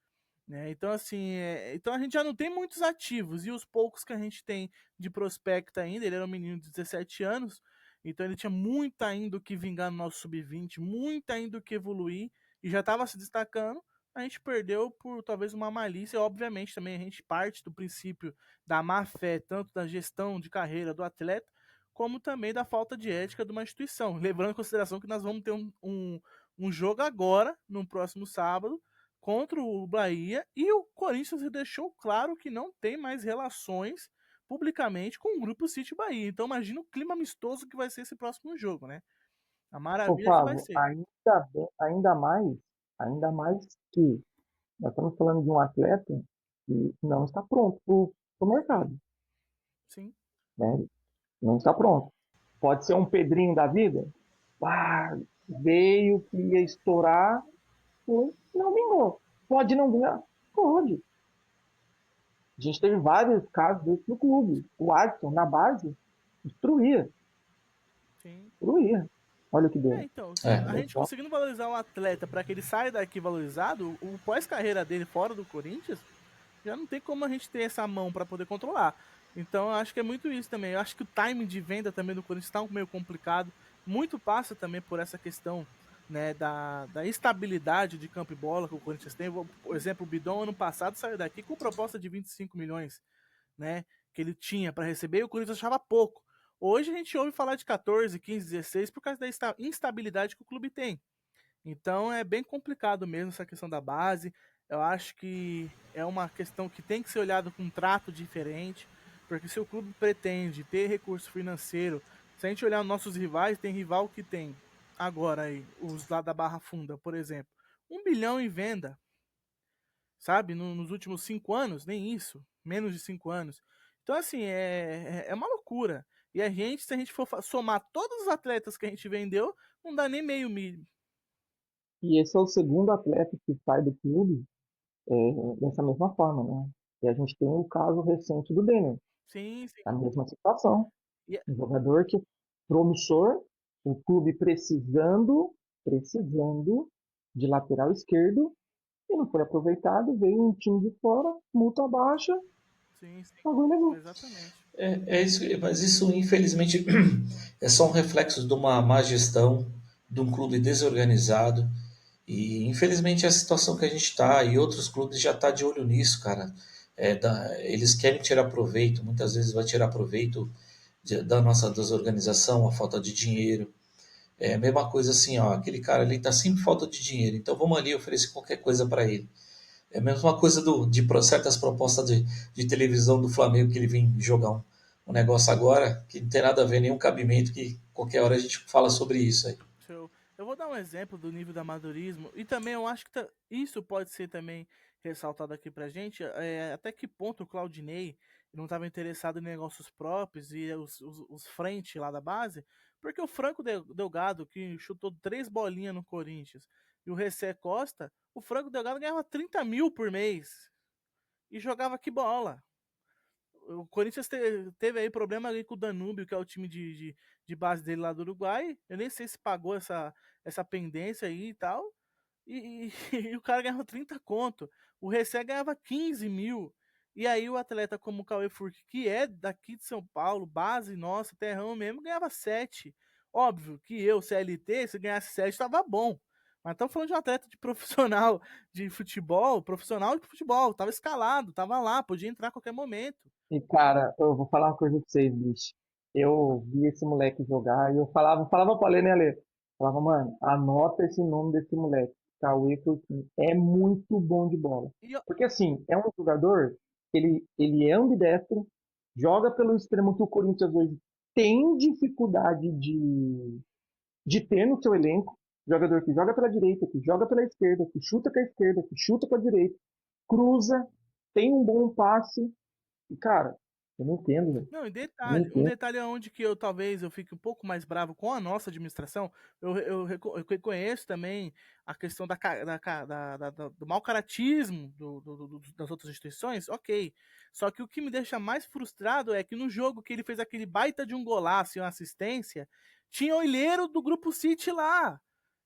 Né? Então, assim, então a gente já não tem muitos ativos, e os poucos que a gente tem de prospecto ainda, ele era um menino de 17 anos, então ele tinha muito ainda o que vingar no nosso sub-20, muito ainda o que evoluir, e já estava se destacando, a gente perdeu por talvez uma malícia, obviamente também a gente parte do princípio da má fé, tanto da gestão de carreira do atleta, como também da falta de ética de uma instituição, levando em consideração que nós vamos ter um jogo agora, no próximo sábado, contra o Bahia, e o Corinthians deixou claro que não tem mais relações publicamente com o grupo City Bahia. Então imagina o clima amistoso que vai ser esse próximo jogo, né? A Ô, maravilha que vai Flávio, ser. ainda mais que nós estamos falando de um atleta que não está pronto para o Sim, mercado, sim, né? Não está pronto. Pode ser um Pedrinho da vida? Ah, veio que ia estourar, foi, não vingou. Pode não vingar? Pode. A gente teve vários casos desse no clube. O Adson, na base, destruía, sim. destruía. Olha o que deu. Então, se É, a gente conseguindo valorizar um atleta para que ele saia daqui valorizado, o pós-carreira dele fora do Corinthians, já não tem como a gente ter essa mão para poder controlar. Então, eu acho que é muito isso também. Eu acho que o timing de venda também do Corinthians está meio complicado. Muito passa também por essa questão, né, da instabilidade de campo e bola que o Corinthians tem. Por exemplo, o Bidon ano passado saiu daqui com proposta de 25 milhões, né, que ele tinha para receber, e o Corinthians achava pouco. Hoje a gente ouve falar de 14, 15, 16 por causa da instabilidade que o clube tem. Então é bem complicado mesmo essa questão da base. Eu acho que é uma questão que tem que ser olhado com um trato diferente, porque se o clube pretende ter recurso financeiro, se a gente olhar os nossos rivais, tem rival que tem agora aí, os lá da Barra Funda, por exemplo, 1 bilhão em venda, sabe? Nos últimos 5 anos, nem isso, menos de 5 anos. Então, assim, é uma loucura. E a gente, se a gente for somar todos os atletas que a gente vendeu, não dá nem meio milho. E esse é o segundo atleta que sai do clube dessa mesma forma, né? E a gente tem o caso recente do Denner, Sim, sim. a mesma situação. E, Um jogador que promissor, O clube precisando de lateral esquerdo, e não foi aproveitado, veio um time de fora, multa baixa, Sim, sim. pagou e levou. Exatamente. É isso, mas isso infelizmente é só um reflexo de uma má gestão, de um clube desorganizado. E infelizmente é a situação que a gente está, e outros clubes já estão de olho nisso, cara. Eles querem tirar proveito, muitas vezes vai tirar proveito da nossa desorganização, a falta de dinheiro. É a mesma coisa assim, ó, aquele cara ali tá sempre falta de dinheiro, então vamos ali oferecer qualquer coisa para ele. É a mesma coisa certas propostas de televisão do Flamengo, que ele vem jogar um negócio agora que não tem nada a ver, nenhum cabimento, que qualquer hora a gente fala sobre isso aí. Show. Eu vou dar um exemplo do nível do amadorismo e também eu acho que isso pode ser também ressaltado aqui pra gente, até que ponto o Claudinei não estava interessado em negócios próprios e os frente lá da base, porque o Franco Delgado, que chutou 3 bolinhas no Corinthians, e o Recé Costa, o Franco Delgado ganhava 30 mil por mês e jogava que bola. O Corinthians teve aí problema ali com o Danúbio, que é o time de base dele lá do Uruguai. Eu nem sei se pagou essa pendência aí e tal. E o cara ganhava 30 conto. O Recé ganhava 15 mil. E aí o atleta como o Cauê Furque, que é daqui de São Paulo, base nossa, terrão mesmo, ganhava 7. Óbvio que eu, CLT, se ganhasse 7, tava bom. Mas estamos falando de um atleta de profissional de futebol, tava escalado, tava lá, podia entrar a qualquer momento. E, cara, eu vou falar uma coisa pra vocês, bicho. Eu vi esse moleque jogar e eu falava pra Lê, né, Lê? Falava, mano, anota esse nome desse moleque. Cauê Coutinho. É muito bom de bola. E, Porque, assim, é um jogador, ele é ambidestro, joga pelo extremo que o Corinthians hoje tem dificuldade de ter no seu elenco. Jogador que joga pela direita, que joga pela esquerda, que chuta com a esquerda, que chuta com a direita, cruza, tem um bom passe. E, cara, eu não entendo, velho. Não, e Eu não detalhe, um entendo. detalhe é onde que eu talvez eu fique um pouco mais bravo com a nossa administração. Eu reconheço também a questão do mau caratismo das outras instituições, ok. Só que o que me deixa mais frustrado é que no jogo que ele fez aquele baita de um golaço e uma assistência, tinha o olheiro do Grupo City lá.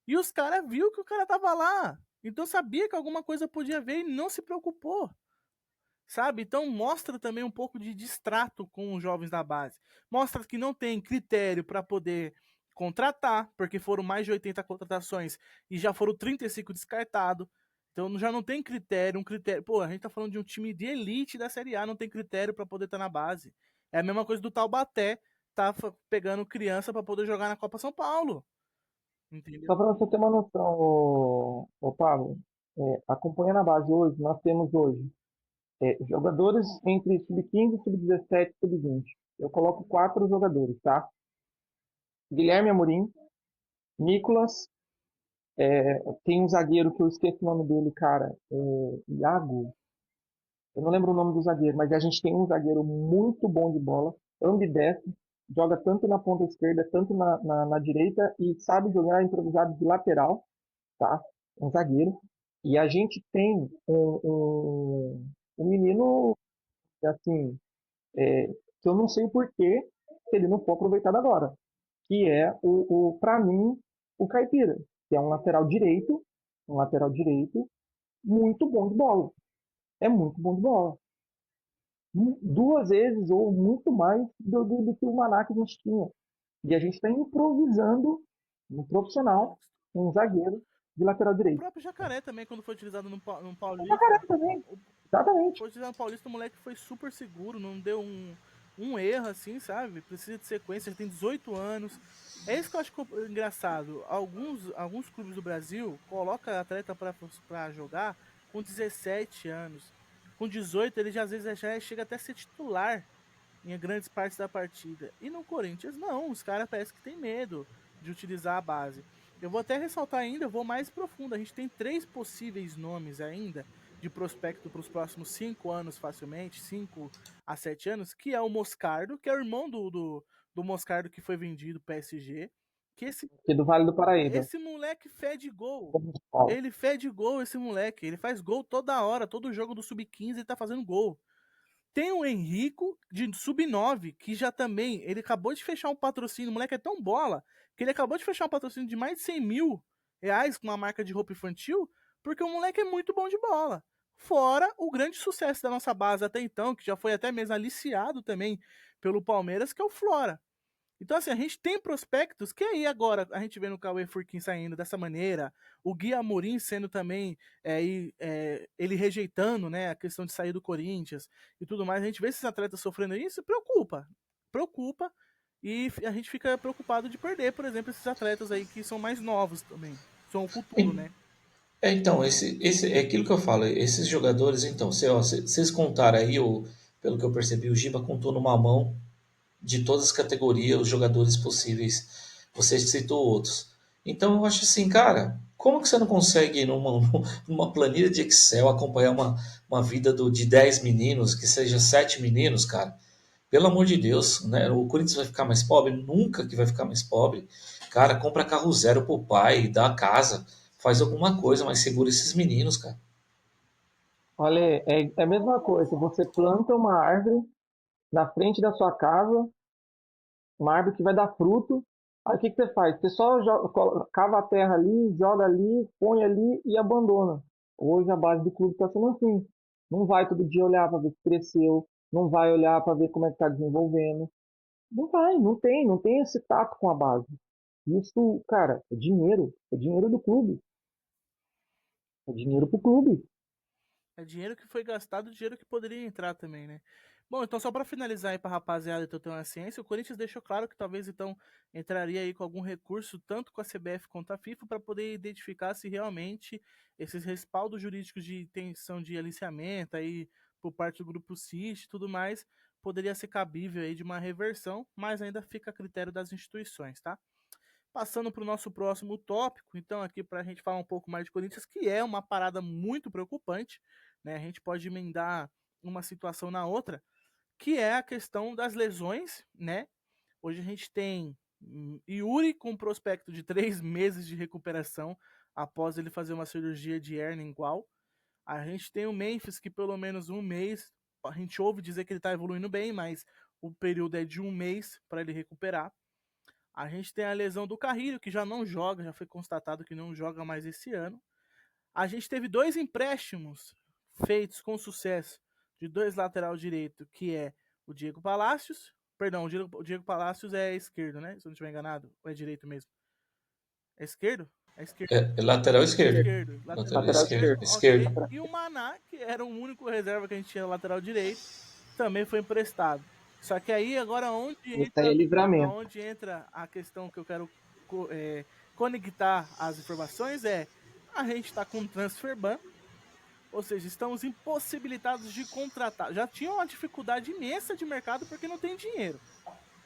E os caras viu que o cara tava lá. Então sabia que alguma coisa podia ver e não se preocupou. Sabe? Então mostra também um pouco de distrato com os jovens da base. Mostra que não tem critério para poder contratar, porque foram mais de 80 contratações e já foram 35 descartados. Então já não tem critério, um critério. Pô, a gente tá falando de um time de elite da Série A, não tem critério para poder estar na base. É a mesma coisa do Taubaté, tá pegando criança para poder jogar na Copa São Paulo. Só Entendeu? para você ter uma noção, ô Pablo, acompanhando a base hoje, nós temos hoje jogadores entre sub-15, sub-17 e sub-20. Eu coloco 4 jogadores, tá? Guilherme Amorim, Nicolas, tem um zagueiro que eu esqueço o nome dele, cara, Iago, eu não lembro o nome do zagueiro, mas a gente tem um zagueiro muito bom de bola, ambidestro, joga tanto na ponta esquerda, tanto na direita e sabe jogar improvisado de lateral, tá? Um zagueiro. E a gente tem um menino, assim, que eu não sei o porquê que ele não foi aproveitado agora, que é para mim, o Caipira, que é um lateral direito muito bom de bola. É muito bom de bola. 2 vezes ou muito mais do que o Maná que a gente tinha. E a gente está improvisando no profissional um zagueiro de lateral O direito. próprio Jacaré também, quando foi utilizado no O Jacaré Paulista, também. Exatamente. foi utilizado no Paulista, o moleque foi super seguro, não deu um erro assim, sabe? Precisa de sequência, já tem 18 anos. É isso que eu acho engraçado. Alguns clubes do Brasil colocam atleta pra jogar com 17 anos. Com 18 ele já às vezes já chega até a ser titular em grandes partes da partida. E no Corinthians, não. Os caras parecem que tem medo de utilizar a base. Eu vou até ressaltar ainda, eu vou mais profundo. A gente tem 3 possíveis nomes ainda de prospecto para os próximos 5 anos, facilmente, 5 a 7 anos, que é o Moscardo, que é o irmão do Moscardo que foi vendido PSG. Que Aqui do Vale do Paraíba. esse moleque fede gol. Como se fala. Ele fede gol, esse moleque. Ele faz gol toda hora, todo jogo do Sub-15 ele tá fazendo gol. Tem o Henrico, de sub-9, que já também, ele acabou de fechar um patrocínio, o moleque é tão bola, que ele acabou de fechar um patrocínio de mais de 100 mil reais com uma marca de roupa infantil, porque o moleque é muito bom de bola. Fora o grande sucesso da nossa base até então, que já foi até mesmo aliciado também pelo Palmeiras, que é o Flora. Então, assim, a gente tem prospectos que aí agora a gente vê no Cauê Furquim saindo dessa maneira, o Gui Amorim sendo também, ele rejeitando, né, a questão de sair do Corinthians e tudo mais. A gente vê esses atletas sofrendo isso, preocupa, e a gente fica preocupado de perder, por exemplo, esses atletas aí que são mais novos também, são o futuro, né? Então, esse é aquilo que eu falo, esses jogadores, então, vocês contaram aí, pelo que eu percebi, o Giba contou numa mão de todas as categorias, os jogadores possíveis. Você citou outros. Então eu acho assim, cara, como que você não consegue numa planilha de Excel acompanhar uma vida de 10 meninos, que seja 7 meninos, cara? Pelo amor de Deus, né? O Corinthians vai ficar mais pobre? Nunca que vai ficar mais pobre. Cara, compra carro zero pro pai, dá a casa, faz alguma coisa, mas segura esses meninos, cara. Olha, é a mesma coisa. Você planta uma árvore na frente da sua casa, uma árvore que vai dar fruto. Aí o que você faz? Você só cava a terra ali, joga ali, põe ali e abandona. Hoje a base do clube está sendo assim. Não vai todo dia olhar para ver se cresceu, não vai olhar para ver como é que está desenvolvendo. Não vai, não tem esse tato com a base. Isso, cara, é dinheiro do clube, é dinheiro pro clube. É dinheiro que foi gastado, dinheiro que poderia entrar também, né? Bom, então só para finalizar aí pra rapaziada então ter uma ciência, o Corinthians deixou claro que talvez então entraria aí com algum recurso tanto com a CBF quanto a FIFA para poder identificar se realmente esses respaldos jurídicos de intenção de aliciamento aí por parte do grupo CIS e tudo mais poderia ser cabível aí de uma reversão, mas ainda fica a critério das instituições, tá? Passando para o nosso próximo tópico, então, aqui para a gente falar um pouco mais de Corinthians, que é uma parada muito preocupante, né? A gente pode emendar uma situação na outra, que é a questão das lesões, né? Hoje a gente tem Yuri com um prospecto de 3 meses de recuperação após ele fazer uma cirurgia de hernia igual. A gente tem o Memphis que pelo menos um mês, a gente ouve dizer que ele está evoluindo bem, mas o período é de um mês para ele recuperar. A gente tem a lesão do Carrilho, que já não joga, já foi constatado que não joga mais esse ano. A gente teve 2 empréstimos feitos com sucesso de 2 lateral direito, que é o Diego Palacios. Perdão, o Diego Palacios é esquerdo, né? Se eu não estiver enganado. Ou é direito mesmo? É esquerdo? É esquerdo. É lateral esquerdo. Esquerdo. Lateral Lateral Lateral esquerdo. esquerdo. Esquerdo. ok. E o Maná, que era o único reserva que a gente tinha lateral direito, também foi emprestado. Só que aí agora Esse aí é livramento. onde entra a questão que eu quero conectar as informações a gente está com transfer ban, ou seja, estamos impossibilitados de contratar. Já tinha uma dificuldade imensa de mercado porque não tem dinheiro.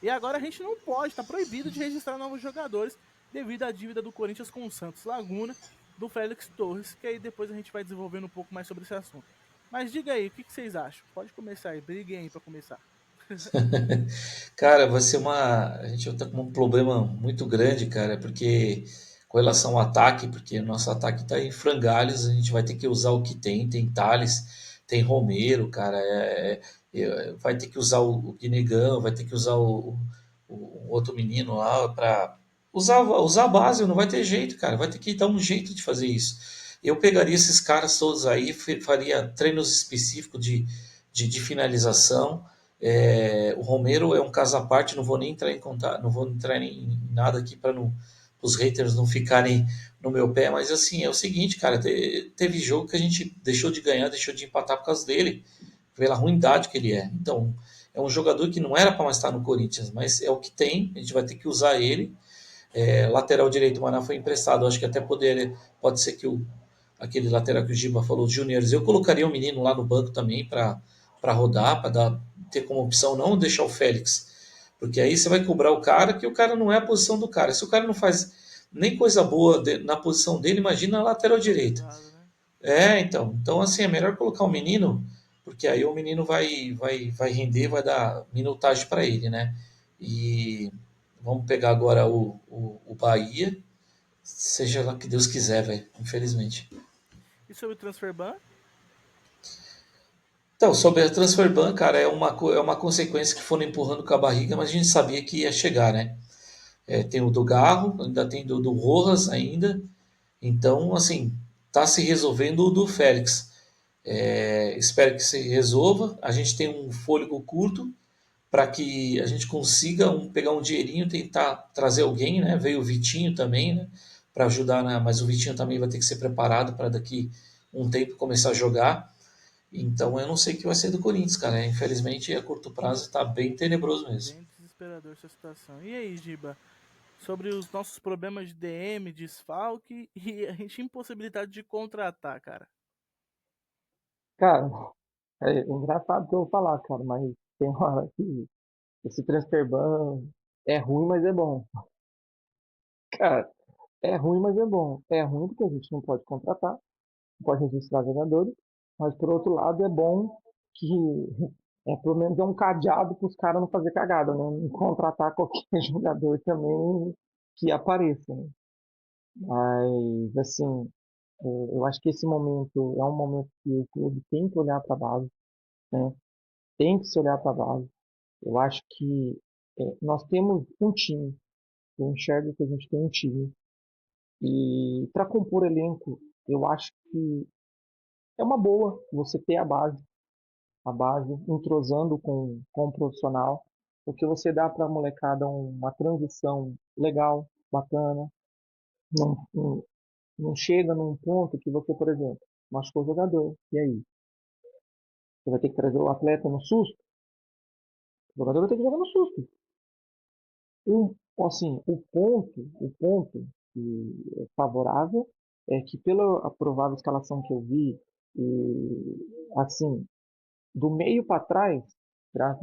E agora a gente não pode, está proibido de registrar novos jogadores devido à dívida do Corinthians com o Santos Laguna, do Félix Torres, que aí depois a gente vai desenvolvendo um pouco mais sobre esse assunto. Mas diga aí, o que vocês acham? Pode começar aí, briguem aí para começar. Cara, vai ser uma. A gente vai estar com um problema muito grande, cara, porque com relação ao ataque, porque o nosso ataque está em frangalhos, a gente vai ter que usar o que tem. Tem Thales, tem Romero, cara, vai ter que usar o Guinegão, vai ter que usar o outro menino lá para usar a base, não vai ter jeito, cara, vai ter que dar um jeito de fazer isso. Eu pegaria esses caras todos aí, faria treinos específicos de finalização. O Romero é um caso à parte, não vou nem entrar em contato, não vou entrar em nada aqui para os haters não ficarem no meu pé, mas assim, é o seguinte, cara, teve jogo que a gente deixou de ganhar, deixou de empatar por causa dele, pela ruindade que ele é. Então, é um jogador que não era para mais estar no Corinthians, mas é o que tem, a gente vai ter que usar ele. Lateral direito, o Maná foi emprestado, acho que até pode ser que aquele lateral que o Giba falou, Juniors, eu colocaria o menino lá no banco também para rodar, para ter como opção não deixar o Félix, porque aí você vai cobrar o cara que o cara não é a posição do cara. Se o cara não faz nem coisa boa na posição dele, imagina na lateral direita. Pesado, né? Então assim, é melhor colocar o menino, porque aí o menino vai render, vai dar minutagem para ele, né? E vamos pegar agora o Bahia, seja lá que Deus quiser, velho, infelizmente. E sobre o transfer ban? Então, sobre a transfer ban, cara, é uma consequência que foram empurrando com a barriga, mas a gente sabia que ia chegar, né? tem o do Garro, ainda tem do Rojas ainda. Então, assim, está se resolvendo o do Félix. Espero que se resolva. A gente tem um fôlego curto para que a gente consiga pegar um dinheirinho, tentar trazer alguém, né? Veio o Vitinho também, né? Para ajudar, né? Mas o Vitinho também vai ter que ser preparado para daqui um tempo começar a jogar. Então eu não sei o que vai ser do Corinthians, cara. Infelizmente, a curto prazo está bem tenebroso mesmo. Bem desesperador essa situação. E aí, Giba? Sobre os nossos problemas de DM, desfalque e a gente impossibilidade de contratar, cara. Cara, é engraçado que eu vou falar, cara, mas tem hora que esse transfer ban é ruim, mas é bom. Cara, é ruim, mas é bom. É ruim porque a gente não pode contratar, não pode registrar jogadores, mas por outro lado é bom que pelo menos é um cadeado para os caras não fazer cagada, né? Não contratar qualquer jogador também que apareça, né? Mas, assim, eu acho que esse momento é um momento que o clube tem que olhar para a base, né? Tem que se olhar para a base. Eu acho que nós temos um time, eu enxergo que a gente tem um time. E para compor elenco, eu acho que é uma boa você ter a base entrosando com o profissional, porque você dá para a molecada uma transição legal, bacana. Não chega num ponto que você, por exemplo, machucou o jogador. E aí? Você vai ter que trazer o atleta no susto? O jogador vai ter que jogar no susto. Assim, o ponto que é favorável é que pela provável escalação que eu vi, e, assim, do meio para trás,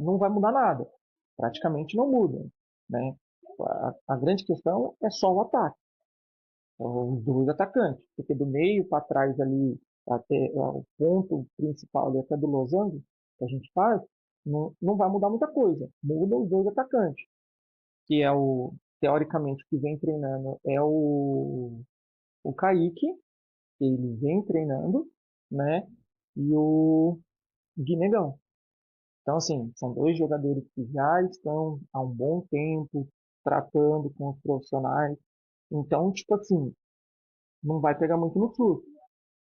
não vai mudar nada. Praticamente não muda, né? A grande questão é só o ataque, os dois atacantes, porque do meio para trás ali, até o ponto principal ali, até do losango que a gente faz, não vai mudar muita coisa. Muda os dois atacantes, que é teoricamente, que vem treinando é o Kaique, ele vem treinando, né? E o Guinegão. Então, assim, são dois jogadores que já estão há um bom tempo tratando com os profissionais. Então, tipo assim, não vai pegar muito no fluxo.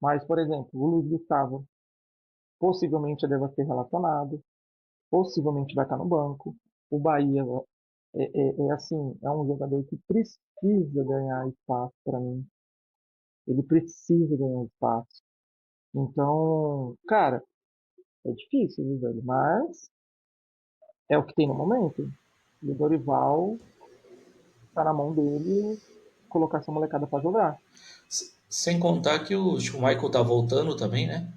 Mas, por exemplo, o Luiz Gustavo possivelmente já deva ser relacionado, possivelmente vai estar no banco. O Bahia é assim, é um jogador que precisa ganhar espaço para mim. Ele precisa ganhar espaço. Então, cara, é difícil, viu, velho? Mas é o que tem no momento. E o Dorival tá na mão dele colocar essa molecada pra jogar. Sem contar que acho que o Michael tá voltando também, né?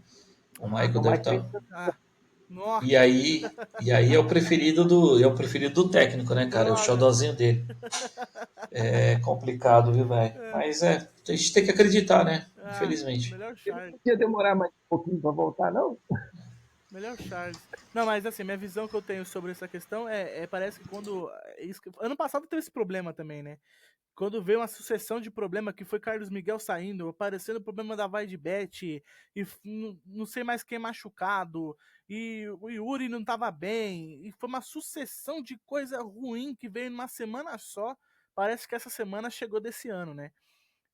O Michael O deve Mike estar. Ah, nossa, E aí é o preferido do técnico, né, cara? É o droga. xodózinho dele. É complicado, viu, velho? É, Mas a gente tem que acreditar, né? ah, Infelizmente. melhor Ele não Charles. podia demorar mais um pouquinho pra voltar, não? Melhor Charles. Não, mas assim, minha visão que eu tenho sobre essa questão parece que quando. Ano passado teve esse problema também, né? Quando veio uma sucessão de problema que foi Carlos Miguel saindo, aparecendo o problema da Vai de Bet, e não sei mais quem machucado, e o Yuri não tava bem, e foi uma sucessão de coisa ruim que veio numa semana só. Parece que essa semana chegou desse ano, né?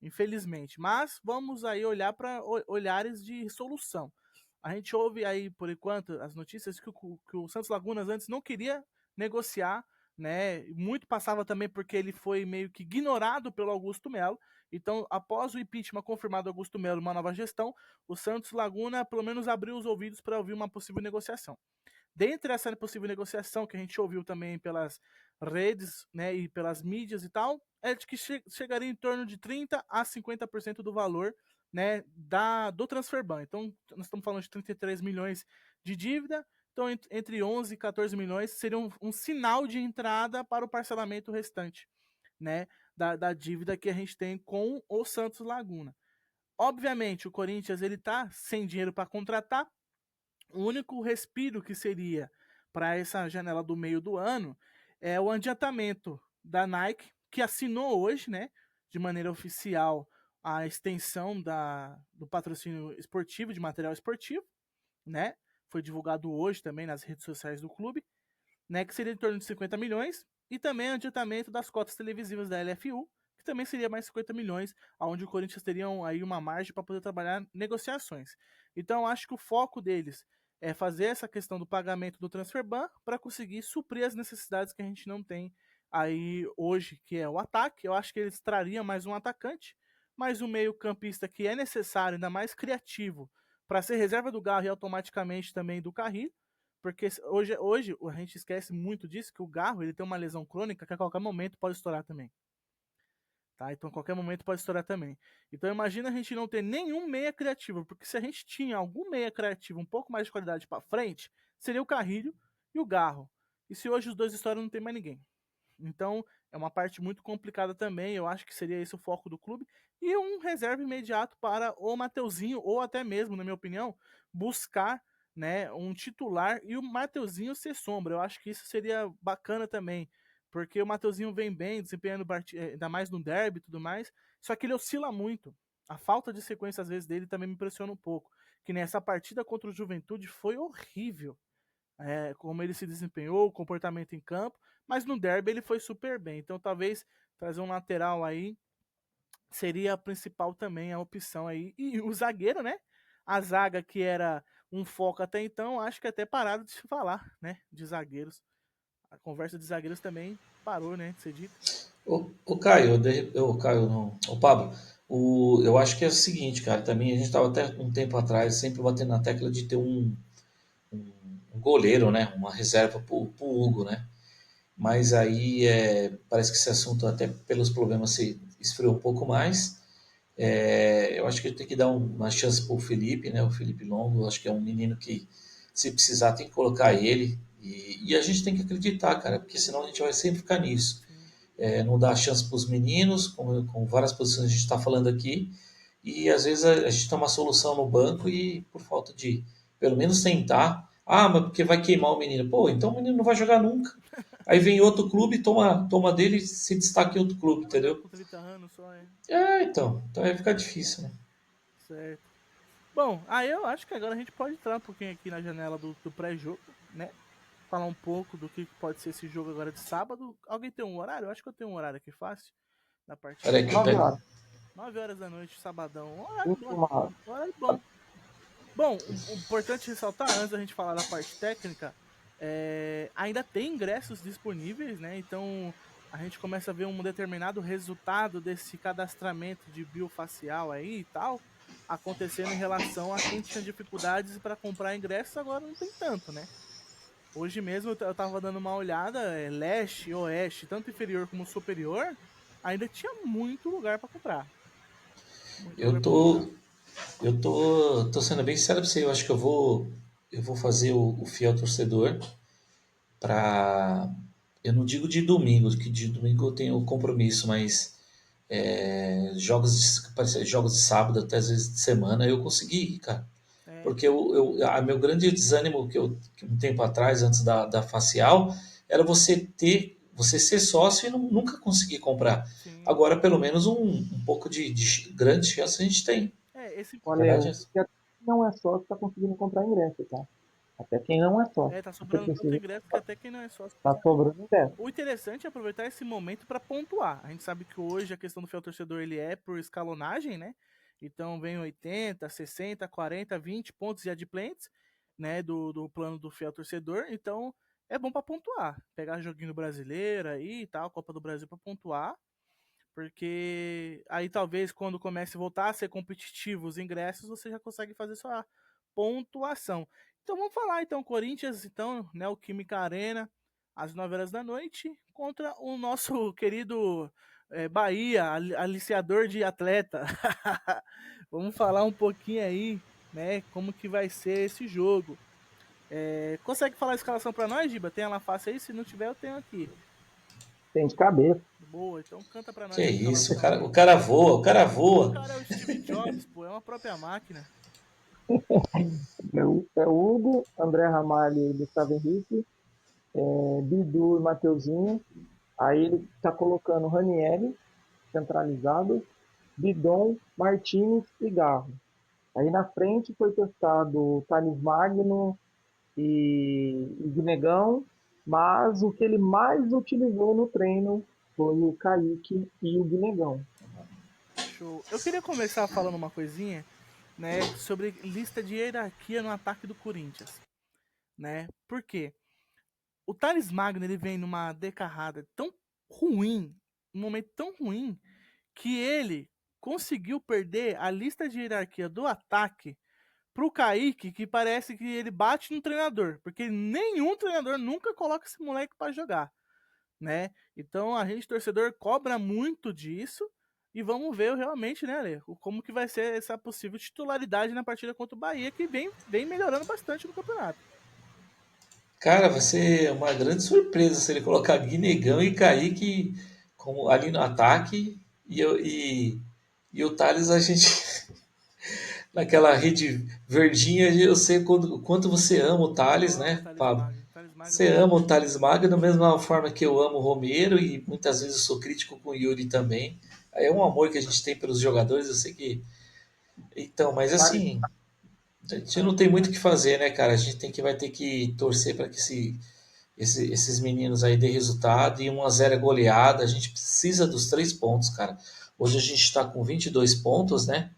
Infelizmente. Mas vamos aí olhar para olhares de solução. A gente ouve aí, por enquanto, as notícias que o Santos Lagunas antes não queria negociar, né? Muito passava também porque ele foi meio que ignorado pelo Augusto Melo. Então, após o impeachment confirmado do Augusto Melo, uma nova gestão, o Santos Laguna pelo menos abriu os ouvidos para ouvir uma possível negociação. Dentre essa possível negociação que a gente ouviu também pelas redes, né, e pelas mídias e tal, é de que chegaria em torno de 30 a 50% do valor, né, do transfer ban. Então, nós estamos falando de 33 milhões de dívida, então entre 11 e 14 milhões seria um sinal de entrada para o parcelamento restante, né, da dívida que a gente tem com o Santos Laguna. Obviamente, o Corinthians ele tá sem dinheiro para contratar, o único respiro que seria para essa janela do meio do ano é o adiantamento da Nike, que assinou hoje, né, de maneira oficial, a extensão do patrocínio esportivo, de material esportivo, né? Foi divulgado hoje também nas redes sociais do clube, né, que seria em torno de 50 milhões. e também adiantamento das cotas televisivas da LFU, que também seria mais 50 milhões, onde o Corinthians teria aí uma margem para poder trabalhar negociações. Então, acho que o foco deles é fazer essa questão do pagamento do transfer ban para conseguir suprir as necessidades que a gente não tem aí hoje, que é o ataque. Eu acho que eles trariam mais um atacante, mais um meio-campista que é necessário, ainda mais criativo, para ser reserva do Garro e automaticamente também do Carrillo, porque hoje a gente esquece muito disso, que o Garro ele tem uma lesão crônica que a qualquer momento pode estourar também. Tá? Então a qualquer momento pode estourar também. Então imagina a gente não ter nenhum meia criativo, porque se a gente tinha algum meia criativo um pouco mais de qualidade para frente, seria o Carrilho e o Garro. E se hoje os dois estouram, não tem mais ninguém. Então é uma parte muito complicada também. Eu acho que seria esse o foco do clube. E um reserva imediato para o Mateuzinho, ou até mesmo, na minha opinião, buscar, né, um titular e o Mateuzinho ser sombra. Eu acho que isso seria bacana também. Porque o Mateuzinho vem bem, desempenhando ainda mais no derby e tudo mais. Só que ele oscila muito. A falta de sequência, às vezes, dele também me impressiona um pouco. Que nessa partida contra o Juventude foi horrível. Como ele se desempenhou, o comportamento em campo, mas no derby ele foi super bem. Então talvez trazer um lateral aí seria a principal também, a opção aí. E o zagueiro, né? A zaga que era um foco até então, acho que até parado de se falar, né? De zagueiros. A conversa de zagueiros também parou, né? De ser dito. O Caio, o Caio não, o Pablo, eu acho que é o seguinte, cara, também a gente estava até um tempo atrás sempre batendo na tecla de ter um goleiro, né? Uma reserva pro Hugo, né? Mas aí parece que esse assunto, até pelos problemas, se esfriou um pouco mais. Eu acho que tem que dar uma chance pro Felipe, né? O Felipe Longo, acho que é um menino que, se precisar, tem que colocar ele. E a gente tem que acreditar, cara, porque senão a gente vai sempre ficar nisso. Sim. Não dar chance para os meninos, com várias posições a gente está falando aqui, e às vezes a gente tem uma solução no banco e por falta de pelo menos tentar, mas porque vai queimar o menino. Pô, então o menino não vai jogar nunca. Aí vem outro clube, toma dele e se destaca em outro clube, Tá entendeu? com 30 anos só, é. Então vai ficar difícil, né? Certo. Bom, aí eu acho que agora a gente pode entrar um pouquinho aqui na janela do pré-jogo, né? Falar um pouco do que pode ser esse jogo agora de sábado. Alguém tem um horário? Eu acho que eu tenho um horário aqui fácil da partida. Peraí que eu 9 pego. horas, 9 horas da noite, sabadão. Um horário bom. 21 horas. Um horário bom. Bom, o importante ressaltar, antes da gente falar da parte técnica, ainda tem ingressos disponíveis, né? Então a gente começa a ver um determinado resultado desse cadastramento de biofacial aí e tal, acontecendo em relação a quem tinha dificuldades para comprar ingressos, agora não tem tanto, né? Hoje mesmo eu tava dando uma olhada, leste, oeste, tanto inferior como superior, ainda tinha muito lugar para comprar. Muito Eu lugar para comprar. tô, tô sendo bem sincero pra você, eu acho que eu vou fazer o fiel torcedor para, eu não digo de domingo, que de domingo eu tenho compromisso, mas jogos de sábado, até às vezes de semana, eu consegui ir, cara. Porque Então. meu grande desânimo que um tempo atrás, antes da facial, era você ser sócio e nunca conseguir comprar. Sim. Agora, pelo menos um pouco de grande chance a gente tem. Esse A Olha, verdade é o essa. que até quem não é sócio está conseguindo comprar ingresso, tá? Até quem não é sócio. tá Você sobrando tanto precisa, ingresso que até quem não é sócio tá consegue. sobrando ingresso. O interessante é aproveitar esse momento para pontuar. A gente sabe que hoje a questão do fiel torcedor ele é por escalonagem, né? Então vem 80, 60, 40, 20 pontos de adimplentes, né? Do plano do fiel torcedor. Então é bom para pontuar. Pegar joguinho brasileiro aí e tal, Copa do Brasil para pontuar. Porque aí talvez quando comece a voltar a ser competitivo os ingressos, você já consegue fazer sua pontuação. Então vamos falar então, Corinthians, então, né, o Química Arena, às 9 horas da noite, contra o nosso querido Bahia, aliciador de atleta. Vamos falar um pouquinho aí, né, como que vai ser esse jogo. Consegue falar a escalação para nós, Giba? Tem ela fácil aí? Se não tiver, eu tenho aqui. Tem de cabeça. Boa, então canta para Que nós a isso, escalação aí. o cara voa, o cara O voa. cara é o Steve Jobs, pô, é uma própria máquina. É o Hugo, André Ramalho e Gustavo Henrique, Bidu e Mateuzinho. Aí ele está colocando Ranieri, centralizado, Bidon, Martins e Garro. Aí na frente foi testado Thales Magno e Guinegão, Mas o que ele mais utilizou no treino foi o Kaique e o Guinegão. Show. Eu queria começar falando uma coisinha, né, sobre lista de hierarquia no ataque do Corinthians, né? Por quê? O Thales Magno, ele vem numa decarrada tão ruim, um momento tão ruim, que ele conseguiu perder a lista de hierarquia do ataque pro Kaique, que parece que ele bate no treinador, porque nenhum treinador nunca coloca esse moleque para jogar, né? Então a gente torcedor cobra muito disso e vamos ver realmente, né, Ale, como que vai ser essa possível titularidade na partida contra o Bahia, que vem melhorando bastante no campeonato. Cara, vai ser uma grande surpresa se ele colocar Guinegão e Kaique como, ali no ataque e o Thales a gente naquela rede verdinha. Eu sei quanto você ama o Eu Thales, amo o né, Thales Pablo? Magno. Thales Magno Você é ama o Thales Magno da mesma forma que eu amo o Romero e muitas vezes eu sou crítico com o Yuri também. Aí é um amor que a gente tem pelos jogadores, eu sei que. Então, mas Thales, assim, a gente fala, não tem pode muito o falar. que fazer, né, cara? A gente vai ter que torcer para que esses meninos aí dê resultado e 1-0 é goleada. A gente precisa dos 3 pontos, cara. Hoje a gente está com 22 pontos, né?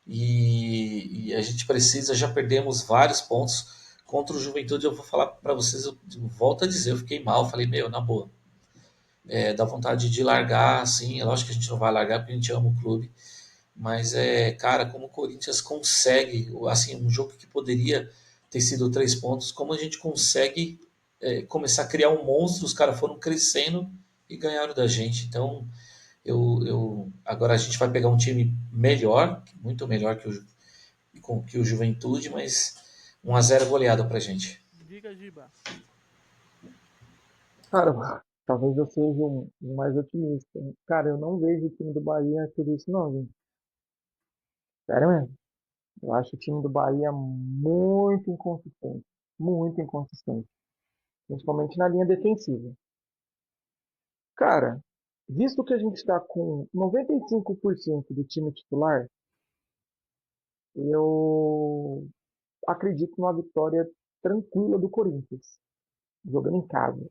E a gente precisa, já perdemos vários pontos contra o Juventude. Eu vou falar para vocês, eu volto a dizer, eu fiquei mal, falei, meu, na boa. Dá vontade de largar, assim, é lógico que a gente não vai largar porque a gente ama o clube, mas cara, como o Corinthians consegue, assim, um jogo que poderia ter sido 3 pontos, como a gente consegue começar a criar um monstro, os caras foram crescendo e ganharam da gente. Então, agora a gente vai pegar um time melhor, muito melhor que o Juventude, mas 1-0 goleada pra gente. Diga, Giba. cara, talvez eu seja um mais otimista. Cara, eu não vejo o time do Bahia tudo isso não, gente. Sério mesmo. Eu acho o time do Bahia muito inconsistente. Muito inconsistente. Principalmente na linha defensiva. Cara, visto que a gente está com 95% do time titular, eu acredito numa vitória tranquila do Corinthians, jogando em casa.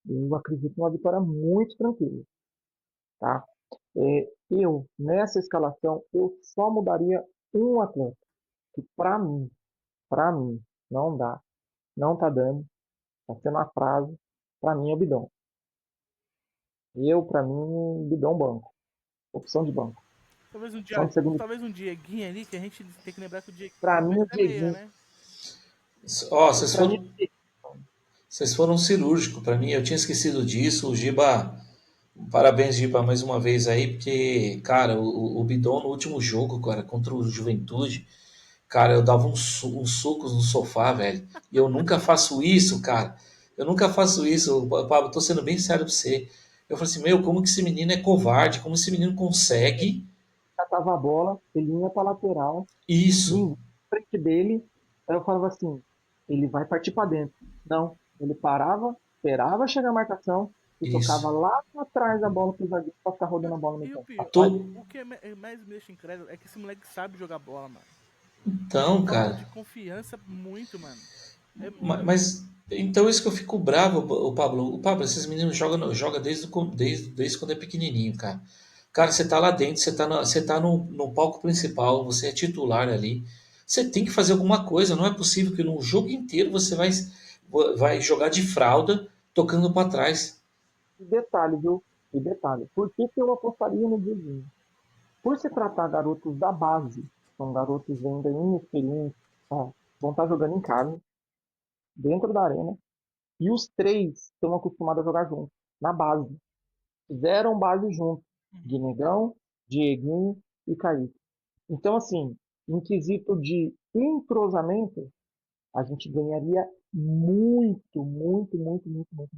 Eu acredito numa vitória muito tranquila, tá? Nessa escalação, eu só mudaria um atleta, que para mim, não dá, não tá dando, tá sendo a frase, para mim é o Bidon. Para mim, Bidon banco, opção de banco, opção de segundo. Talvez um Dieguinho ali, que a gente tem que lembrar que o Dieguinho Para mim, talvez o é meia, Dieguinho, né? Ó, para mim, vocês foram cirúrgicos para mim, eu tinha esquecido disso. O Giba, parabéns, Giba, mais uma vez aí, porque, cara, o Bidon no último jogo, cara, contra o Juventude, cara, eu dava uns sucos no sofá, velho. E eu nunca faço isso, cara. Eu nunca faço isso, Pablo, tô sendo bem sério pra você. Eu falei assim, meu, como que esse menino é covarde? Como esse menino consegue catava a bola, ele ia para lateral, isso? ninguém na frente dele. Aí eu falava assim, ele vai partir para dentro. Não, ele parava, esperava chegar a marcação e tocava Isso. lá atrás a bola pro zagueiro para ficar rodando a bola no E o campo. pior, Olha, o que mais me deixa incrédulo é que esse moleque sabe jogar bola, mano. É Então, falta de cara, confiança muito, mano. É muito. mas então isso que eu fico bravo, o Pablo. O Pablo, esses meninos jogam desde quando é pequenininho, cara. Cara, você tá lá dentro, você tá no palco principal, você é titular ali. Você tem que fazer alguma coisa. Não é possível que no jogo inteiro você vai jogar de fralda tocando para trás. e detalhe, viu? E detalhe, por que, que eu apostaria no Dieguinho? Por se tratar garotos da base, são garotos ainda inexperientes, ó, vão estar jogando em casa, dentro da arena, e os três estão acostumados a jogar juntos, na base. Fizeram base juntos, Uhum. Guinegão, Dieguinho e Kaique. Então, assim, em quesito de entrosamento, a gente ganharia muito, muito, muito, muito, muito.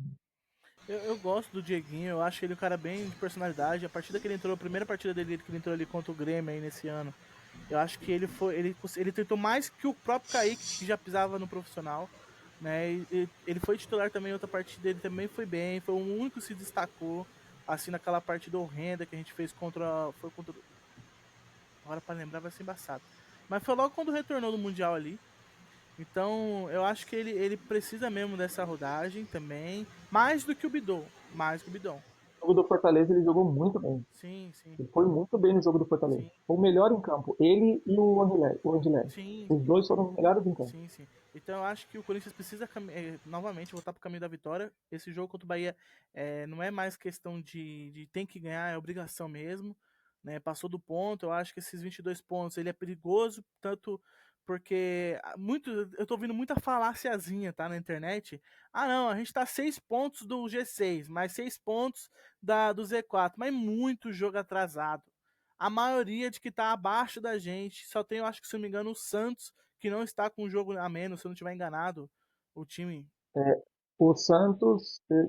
Eu gosto do Dieguinho, eu acho ele um cara bem de personalidade. A partida que ele entrou, a primeira partida dele que ele entrou ali contra o Grêmio aí nesse ano, eu acho que ele tentou mais que o próprio Kaique, que já pisava no profissional, né? Ele foi titular também, outra partida ele também foi bem, foi o único que se destacou, assim, naquela partida horrenda que a gente fez foi contra, agora pra lembrar vai ser embaçado. Mas foi logo quando retornou do Mundial ali. Então, eu acho que ele precisa mesmo dessa rodagem também, mais do que o Bidon, mais que o Bidon. O jogo do Fortaleza ele jogou muito bem. Sim, sim, Ele foi muito bem no jogo do Fortaleza. sim, Foi o melhor em campo. Ele e o Angelé. sim, Os sim. dois foram os melhores em campo. Sim, sim. Então eu acho que o Corinthians precisa novamente voltar pro caminho da vitória. Esse jogo contra o Bahia não é mais questão de tem que ganhar, é obrigação mesmo. Né? Passou do ponto. Eu acho que esses 22 pontos ele é perigoso, tanto porque eu tô ouvindo muita faláciazinha, tá, na internet. Ah, não, a gente tá 6 pontos do G6, mais 6 pontos do Z4, mas muito jogo atrasado. A maioria de que tá abaixo da gente, só tem, eu acho que se não me engano, o Santos que não está com um jogo a menos, se eu não estiver enganado, o time. É, o Santos e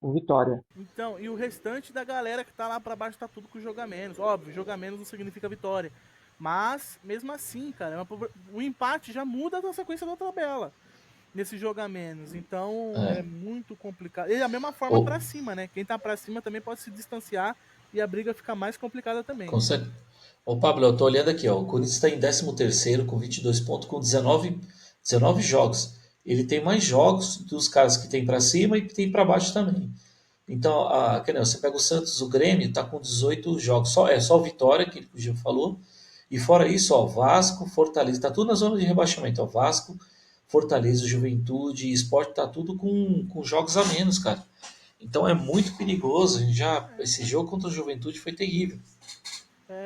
o Vitória. Então, e o restante da galera que tá lá pra baixo tá tudo com jogo a menos. Óbvio, jogo a menos não significa vitória. Mas, mesmo assim, cara, o empate já muda a sequência da tabela nesse jogo a menos. Então, é É. muito complicado. E da mesma forma Ô, pra cima, né? Quem tá pra cima também pode se distanciar e a briga fica mais complicada também. com cer- Ô, Pablo, eu tô olhando aqui, ó. O Corinthians está em 13º com 22 pontos, com 19 jogos. Ele tem mais jogos dos caras que tem para cima e que tem para baixo também. Então, que nem você pega o Santos, o Grêmio tá com 18 jogos. Só vitória, que o Gil falou. E fora isso, ó, Vasco, Fortaleza, tá tudo na zona de rebaixamento. Ó, Vasco, Fortaleza, Juventude e Sport tá tudo com jogos a menos, cara. Então é muito perigoso. Esse jogo contra o Juventude foi terrível.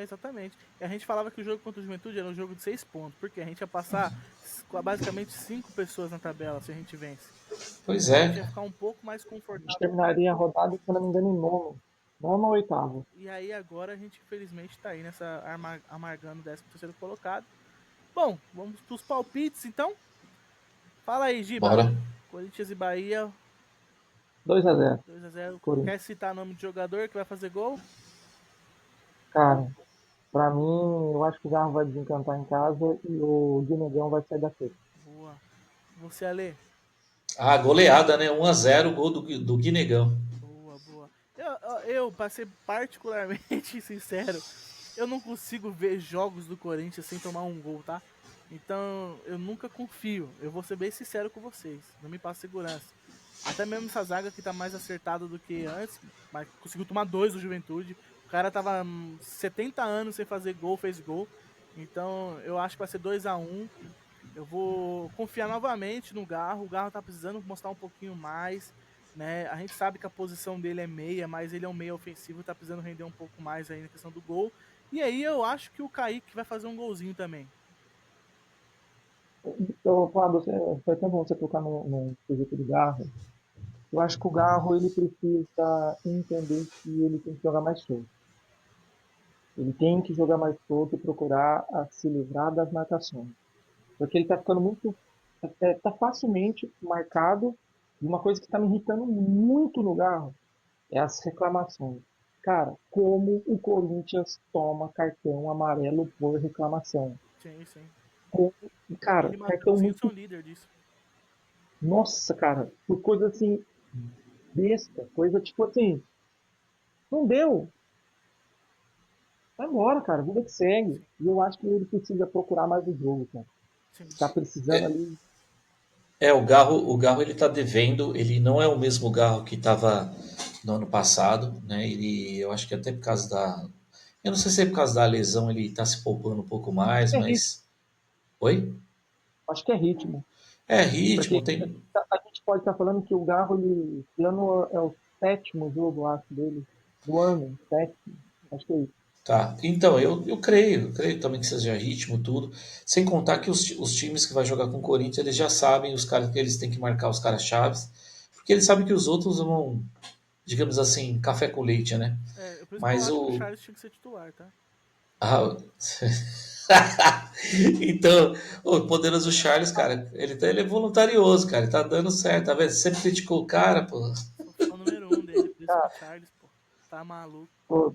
Exatamente. E a gente falava que o jogo contra o Juventude era um jogo de 6 pontos, porque a gente ia passar com basicamente 5 pessoas na tabela se a gente vence. Pois Então a é, gente ia cara. ficar um pouco mais A gente confortável. terminaria a rodada, se eu não me engano, em nono. Nono ou oitavo. E aí agora a gente infelizmente tá aí nessa amargando o 13º colocado. Bom, vamos pros palpites então. Fala aí, Giba. Bora. Corinthians e Bahia, 2-0, 2-0. Quer Corinthians. citar nome de jogador que vai fazer gol? Cara, pra mim, eu acho que o Garro vai desencantar em casa e o Guinegão vai sair da frente. Boa. Você, Ale? Goleada, né? 1-0, gol do Guinegão. Boa, boa. Pra ser particularmente sincero, eu não consigo ver jogos do Corinthians sem tomar um gol, tá? Então, eu nunca confio. Eu vou ser bem sincero com vocês. Não me passa segurança. Até mesmo essa zaga que tá mais acertada do que antes, mas conseguiu tomar dois do Juventude. O cara tava 70 anos sem fazer gol, fez gol. Então, eu acho que vai ser 2-1. Eu vou confiar novamente no Garro. O Garro tá precisando mostrar um pouquinho mais, né? A gente sabe que a posição dele é meia, mas ele é um meia ofensivo, tá precisando render um pouco mais aí na questão do gol. E aí eu acho que o Kaique vai fazer um golzinho também. Então, Fábio, foi até bom você tocar no quesito do Garro. Eu acho que o Garro ele precisa entender que ele tem que jogar mais solto. Ele tem que jogar mais solto e procurar se livrar das marcações. Porque ele tá ficando muito. Tá facilmente marcado. E uma coisa que tá me irritando muito no Garro é as reclamações. Cara, como o Corinthians toma cartão amarelo por reclamação? Sim, sim. Como, cara, Ele e cartão Mateuzinho são muito. líder disso. Nossa, cara, por coisa assim, besta, coisa tipo assim, não deu, vai embora, cara, vida que segue. Sim, E eu acho que ele precisa procurar mais o jogo, cara. sim. Tá precisando ali. O Garro ele tá devendo, ele não é o mesmo Garro que estava no ano passado, né? Eu acho que até por causa eu não sei se é por causa da lesão ele tá se poupando um pouco mais, É ritmo, mas oi? acho que é ritmo. É ritmo, Porque tem. a gente pode estar falando que o Garro, ele, esse ano é o sétimo jogo, acho, dele, do ano, sétimo, acho que é isso. Tá, então eu creio também que seja ritmo, tudo. Sem contar que os times que vai jogar com o Corinthians, eles já sabem os caras que eles têm que marcar os caras chaves, porque eles sabem que os outros vão, digamos assim, café com leite, né? Por isso que eu Mas acho que o o. Charles tinha que ser titular, tá? Ah, então, o poderoso Charles, cara, ele é voluntarioso, cara, ele tá dando certo, tá vendo? Você sempre criticou o cara, pô. Sou fã número 1 dele, por isso que o Cara, Charles, pô, tá maluco. pô,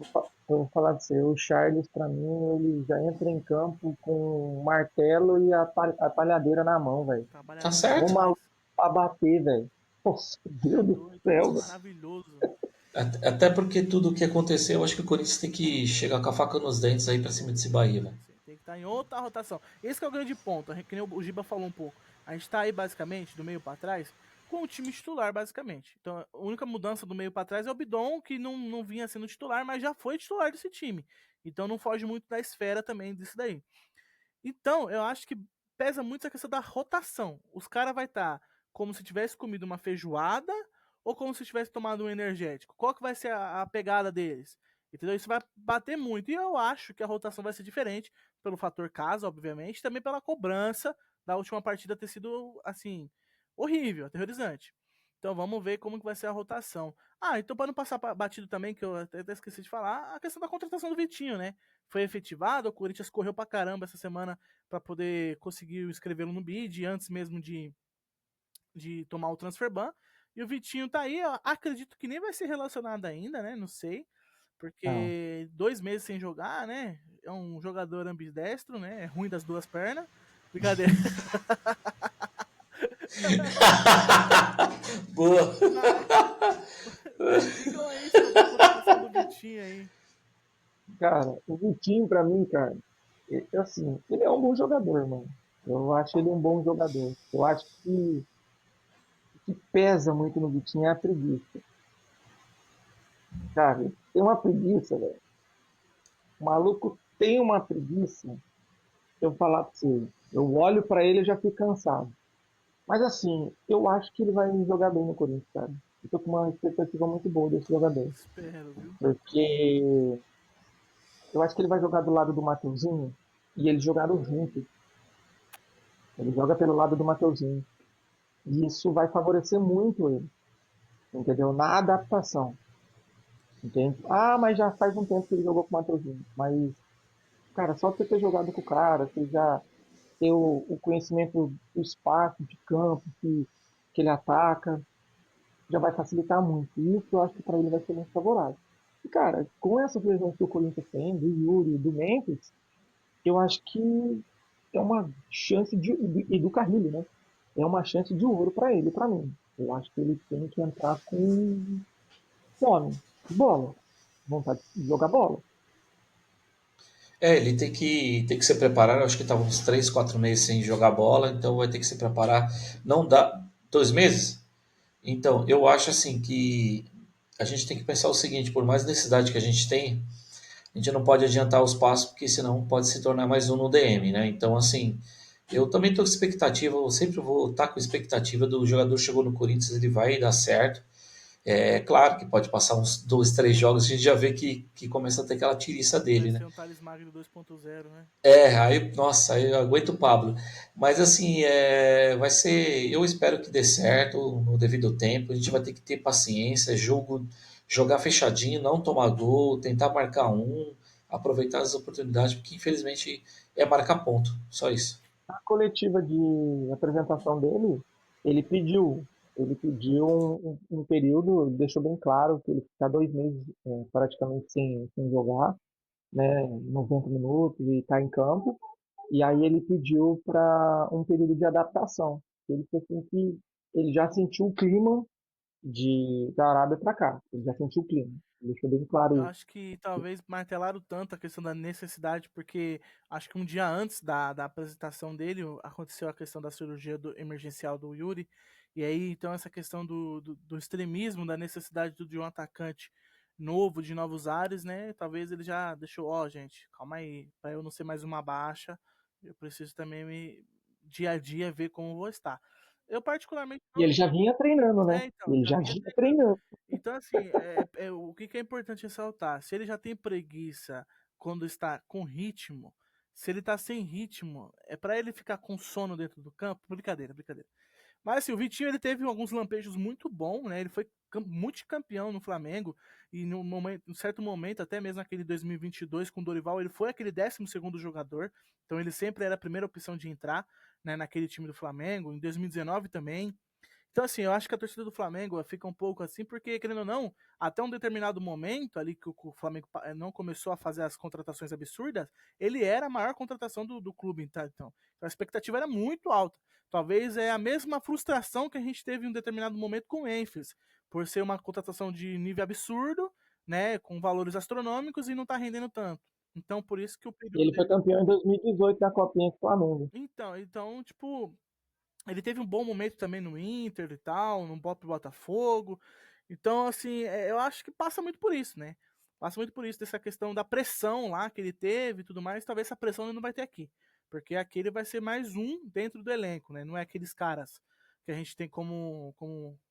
eu vou falar de você, o Charles, pra mim, ele já entra em campo com o martelo e a talhadeira na mão, velho. Tá Trabalhador Ô, certo. maluco demais. pra bater, velho. Nossa, Você é Deus do doido. céu, velho. Maravilhoso. Até porque tudo o que aconteceu, eu acho que o Corinthians tem que chegar com a faca nos dentes aí pra cima desse Bahia, velho. Você tem que estar tá em outra rotação. Esse que é o grande ponto, que nem o Giba falou um pouco. A gente tá aí basicamente, do meio para trás, com o time titular, basicamente. Então, a única mudança do meio para trás é o Bidon, que não vinha sendo titular, mas já foi titular desse time. Então não foge muito da esfera também disso daí. Então, eu acho que pesa muito essa questão da rotação. Os caras vai estar como se tivesse comido uma feijoada ou como se tivesse tomado um energético. Qual que vai ser a pegada deles? Entendeu? Isso vai bater muito. E eu acho que a rotação vai ser diferente pelo fator casa, obviamente, e também pela cobrança da última partida ter sido, assim, horrível, aterrorizante. Então vamos ver como que vai ser a rotação. Ah, então para não passar batido também, que eu até esqueci de falar, a questão da contratação do Vitinho, né? Foi efetivado, o Corinthians correu pra caramba essa semana para poder conseguir escrevê-lo no bid, antes mesmo de tomar o transfer ban. E o Vitinho tá aí, ó, acredito que nem vai ser relacionado ainda, né? Não sei. Não. Porque 2 meses sem jogar, né? É um jogador ambidestro, né? É ruim das duas pernas. Brincadeira. Boa. Mas digam aí sobre a contratação do Vitinho aí. Cara, o Vitinho, pra mim, cara, assim, ele é um bom jogador, mano. Eu acho ele um bom jogador. Eu acho que o que pesa muito no Vitinho é a preguiça. Cara, tem uma preguiça, velho. O maluco tem uma preguiça. Eu falar pra você, eu olho pra ele e já fico cansado. Mas assim, eu acho que ele vai jogar bem no Corinthians, cara. Eu tô com uma expectativa muito boa desse jogador. Espero, viu? Porque eu acho que ele vai jogar do lado do Mateuzinho e eles jogaram juntos. Ele joga pelo lado do Mateuzinho. E isso vai favorecer muito ele, entendeu? Na adaptação, entende? Ah, mas já faz um tempo que ele jogou com o Mateuzinho. Mas, cara, só você ter jogado com o cara, você já ter o conhecimento do espaço, de campo que ele ataca, já vai facilitar muito. E isso eu acho que para ele vai ser muito favorável. E, cara, com essa lesões que o Corinthians tem, do Yuri, do Memphis, eu acho que é uma chance de. E do Carrilho, né? É uma chance de ouro para ele, para mim. Eu acho que ele tem que entrar com fome, bola, vontade de jogar bola. É, ele tem que se preparar. Eu acho que estava uns 3, 4 meses sem jogar bola, então vai ter que se preparar. Não dá. 2 meses? Então, eu acho assim que a gente tem que pensar o seguinte: por mais necessidade que a gente tem, a gente não pode adiantar os passos, porque senão pode se tornar mais um no DM, né? Então, assim, eu também estou com expectativa, eu sempre vou estar com expectativa do jogador chegou no Corinthians, ele vai dar certo. É claro que pode passar uns 2, 3 jogos, a gente já vê que começa a ter aquela tiriça Vai dele, né? ser um Thales Magno 2.0, né? É, aí, nossa, aí eu aguento o Pablo. Mas assim, vai ser. Eu espero que dê certo no devido tempo. A gente vai ter que ter paciência, jogar fechadinho, não tomar gol, tentar marcar um, aproveitar as oportunidades, porque infelizmente é marcar ponto. Só isso. A coletiva de apresentação dele, ele pediu, ele pediu um período, deixou bem claro que ele está 2 meses praticamente sem jogar, né, 90 minutos e está em campo. E aí ele pediu para um período de adaptação. Ele falou assim que ele já sentiu o clima da Arábia para cá. Ele já sentiu o clima. Ele deixou bem Eu claro isso. acho que talvez martelaram tanto a questão da necessidade, porque acho que um dia antes da apresentação dele aconteceu a questão da cirurgia emergencial do Yuri. E aí, então, essa questão do extremismo, da necessidade de um atacante novo, de novos ares, né? Talvez ele já deixou, ó, gente, calma aí, para eu não ser mais uma baixa, eu preciso também dia a dia ver como vou estar. Eu particularmente E ele já vinha treinando, né? então, Ele já já vinha vinha treinando. treinando. Então, assim, o que é importante ressaltar? Se ele já tem preguiça quando está com ritmo, se ele está sem ritmo, é para ele ficar com sono dentro do campo? Brincadeira, brincadeira. Mas assim, o Vitinho ele teve alguns lampejos muito bons, né? Ele foi multicampeão no Flamengo e num certo momento, até mesmo naquele 2022 com o Dorival, ele foi aquele 12º jogador. Então ele sempre era a primeira opção de entrar, né, naquele time do Flamengo. Em 2019 também. Então, assim, eu acho que a torcida do Flamengo fica um pouco assim, porque, querendo ou não, até um determinado momento ali que o Flamengo não começou a fazer as contratações absurdas, ele era a maior contratação do clube, tá? Então, a expectativa era muito alta. Talvez é a mesma frustração que a gente teve em um determinado momento com o Memphis, por ser uma contratação de nível absurdo, né, com valores astronômicos e não tá rendendo tanto. Então, por isso que o período Ele foi campeão em 2018 da Copinha com o Flamengo. Então, tipo, ele teve um bom momento também no Inter e tal, no próprio Botafogo. Então, assim, eu acho que passa muito por isso, né? Passa muito por isso, dessa questão da pressão lá que ele teve e tudo mais. Talvez essa pressão ele não vai ter aqui. Porque aqui ele vai ser mais um dentro do elenco, né? Não é aqueles caras que a gente tem como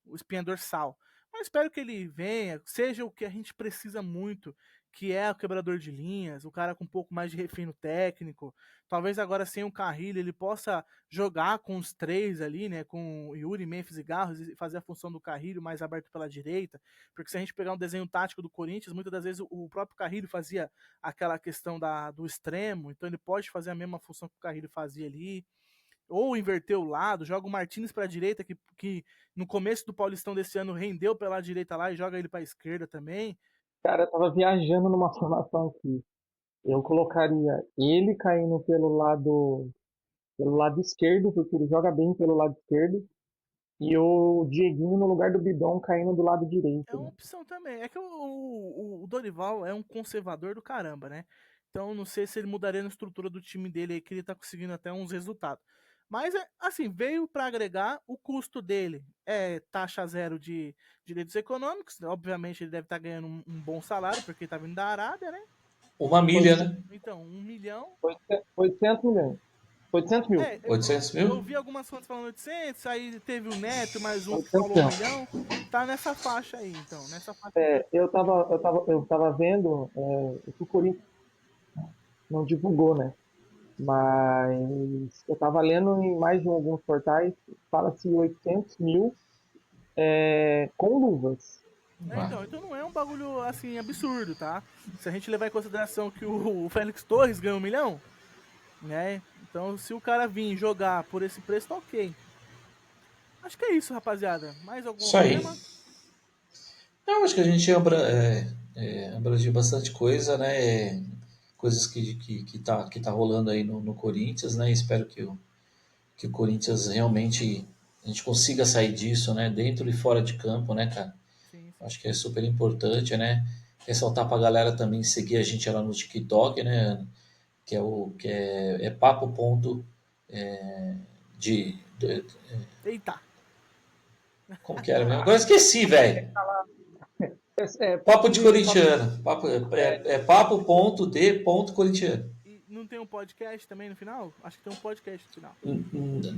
o espinha dorsal. Mas espero que ele venha, seja o que a gente precisa muito, que é o quebrador de linhas, o cara com um pouco mais de refino técnico. Talvez agora sem o Carrilho ele possa jogar com os três ali, né? Com Yuri, Memphis e Garros e fazer a função do Carrilho mais aberto pela direita. Porque se a gente pegar um desenho tático do Corinthians, muitas das vezes o próprio Carrilho fazia aquela questão do extremo, então ele pode fazer a mesma função que o Carrilho fazia ali. Ou inverter o lado, joga o Martins para a direita, que no começo do Paulistão desse ano rendeu pela direita lá e joga ele para a esquerda também. Cara, eu tava viajando numa formação aqui. Eu colocaria ele caindo pelo lado esquerdo, porque ele joga bem pelo lado esquerdo, e o Dieguinho no lugar do Bidon caindo do lado É direito, uma né? opção também. É que o Dorival é um conservador do caramba, né? Então não sei se ele mudaria na estrutura do time dele aí, que ele tá conseguindo até uns resultados. Mas, assim, veio para agregar. O custo dele é taxa zero de direitos econômicos. Obviamente ele deve estar ganhando um bom salário, porque ele tá vindo da Arábia, né? Uma milha, né? Então, 1 milhão. 800 milhões. 800 mil. É, 800 eu mil? vi algumas fontes falando 800, aí teve o Neto, mais um que 800 falou 1 mil. milhão. Tá nessa faixa aí, então. Nessa faixa de É, 800 milhões. eu tava vendo o que o Corinthians não divulgou, né? Mas eu tava lendo em mais de alguns portais, fala-se 800 mil com luvas. Ah, Então não é um bagulho assim absurdo, tá? Se a gente levar em consideração que o Félix Torres ganhou 1 milhão, né? Então se o cara vir jogar por esse preço, tá ok. Acho que é isso, rapaziada. Mais algum isso aí. tema? Eu acho que a gente abrangiu bastante coisa, né? Coisas que tá rolando aí no Corinthians, né? Espero que o Corinthians realmente a gente consiga sair disso, né? Dentro e fora de campo, né, cara? Sim, sim. Acho que é super importante, né? Ressaltar pra galera também seguir a gente lá no TikTok, né? Que é papo ponto de. Eita! Como que era mesmo? Agora eu esqueci, velho. Papo de corintiano. Papo ponto de ponto corintiano. E não tem um podcast também no final? Acho que tem um podcast no final.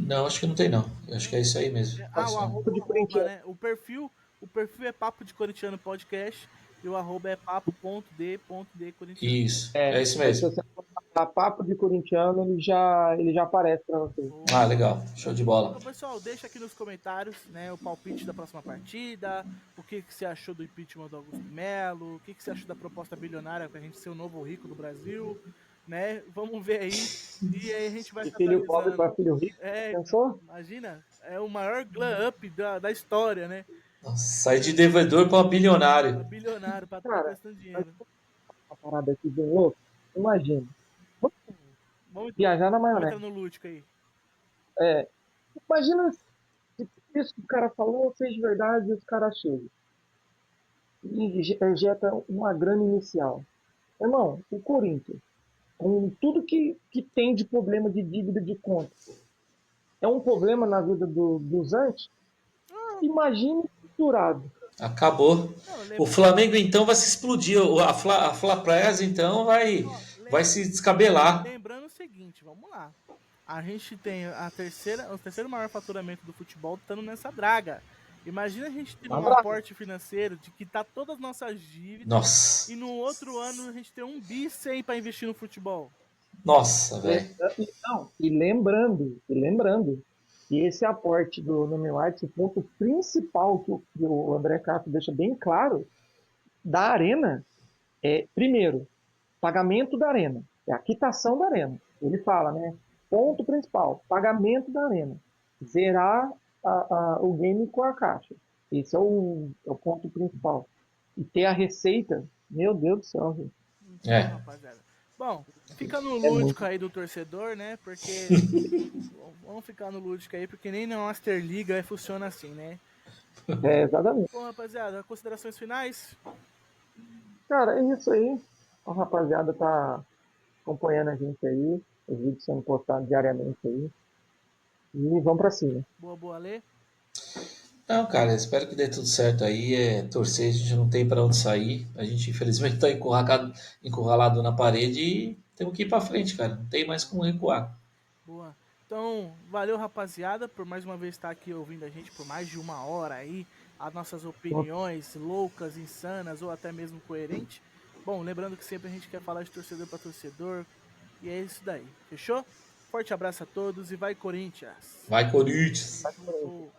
Não, acho que não tem não. Acho que é Tem? isso aí mesmo. O Isso aí. arroba, De o arroba, Corinthians. né? O perfil é Papo de Corintiano Podcast e o arroba é papo.de corintiano. Isso, É, é isso aí se mesmo. você botar papo de corintiano, ele já aparece para você. Ah, Boa. legal. Show de bola. Então, pessoal, deixa aqui nos comentários, né, o palpite da próxima partida, o que, que você achou do impeachment do Augusto Melo, o que, que você achou da proposta bilionária para a gente ser o novo rico do Brasil, né? Vamos ver aí e aí a gente vai De se filho pobre atualizando. para filho rico, Então, pensou? imagina, é o maior glow up da história, né? Nossa, sai de devedor para Pra bilionário. bilionário, pra estar Cara, prestando mas dinheiro. uma parada aqui bem louca. Imagina, vamos Vamos, viajar na vamos entrar maionese. no Lúdico aí. É, imagina se isso que o cara falou fez verdade e os caras chegam e injeta uma grana inicial. Irmão, o Corinthians, com tudo que tem de problema de dívida de conta, é um problema na vida dos antes. Ah, Imagine estruturado. Acabou. não, O Flamengo então vai se explodir. A Fla Press então vai se descabelar. lembrando o seguinte, vamos lá. A gente tem o terceiro maior faturamento do futebol estando nessa draga. Imagina a gente ter Uma um draga. aporte financeiro de quitar todas as nossas dívidas Nossa. e no outro ano a gente ter 1 bi para investir no futebol. Nossa, velho. Não, e lembrando que esse aporte do Nome White, o ponto principal que o André Castro deixa bem claro da arena é, primeiro, pagamento da arena, é a quitação da arena. Ele fala, né? Ponto principal, pagamento da arena. Zerar o game com a caixa. Esse é o ponto principal. E ter a receita, meu Deus do céu, gente. Então, É. rapaziada. Bom, fica no É lúdico muito. aí do torcedor, né? Porque vamos ficar no lúdico aí, porque nem na Masterliga funciona assim, né? É, exatamente. Bom, rapaziada, considerações finais? Cara, é isso aí. A rapaziada tá acompanhando a gente aí, os vídeos sendo postados diariamente aí. E vamos pra cima. Boa, boa, Lê. Não, cara, espero que dê tudo certo aí. É torcer, a gente não tem para onde sair. A gente infelizmente está encurralado na parede e temos que ir para frente, cara. Não tem mais como recuar. Boa. Então, valeu, rapaziada, por mais uma vez estar aqui ouvindo a gente por mais de 1 hora aí, as nossas opiniões loucas, insanas ou até mesmo coerentes. Bom, lembrando que sempre a gente quer falar de torcedor para torcedor, e é isso daí, fechou? Forte abraço a todos e vai Corinthians! Vai, Corinthians! Falou!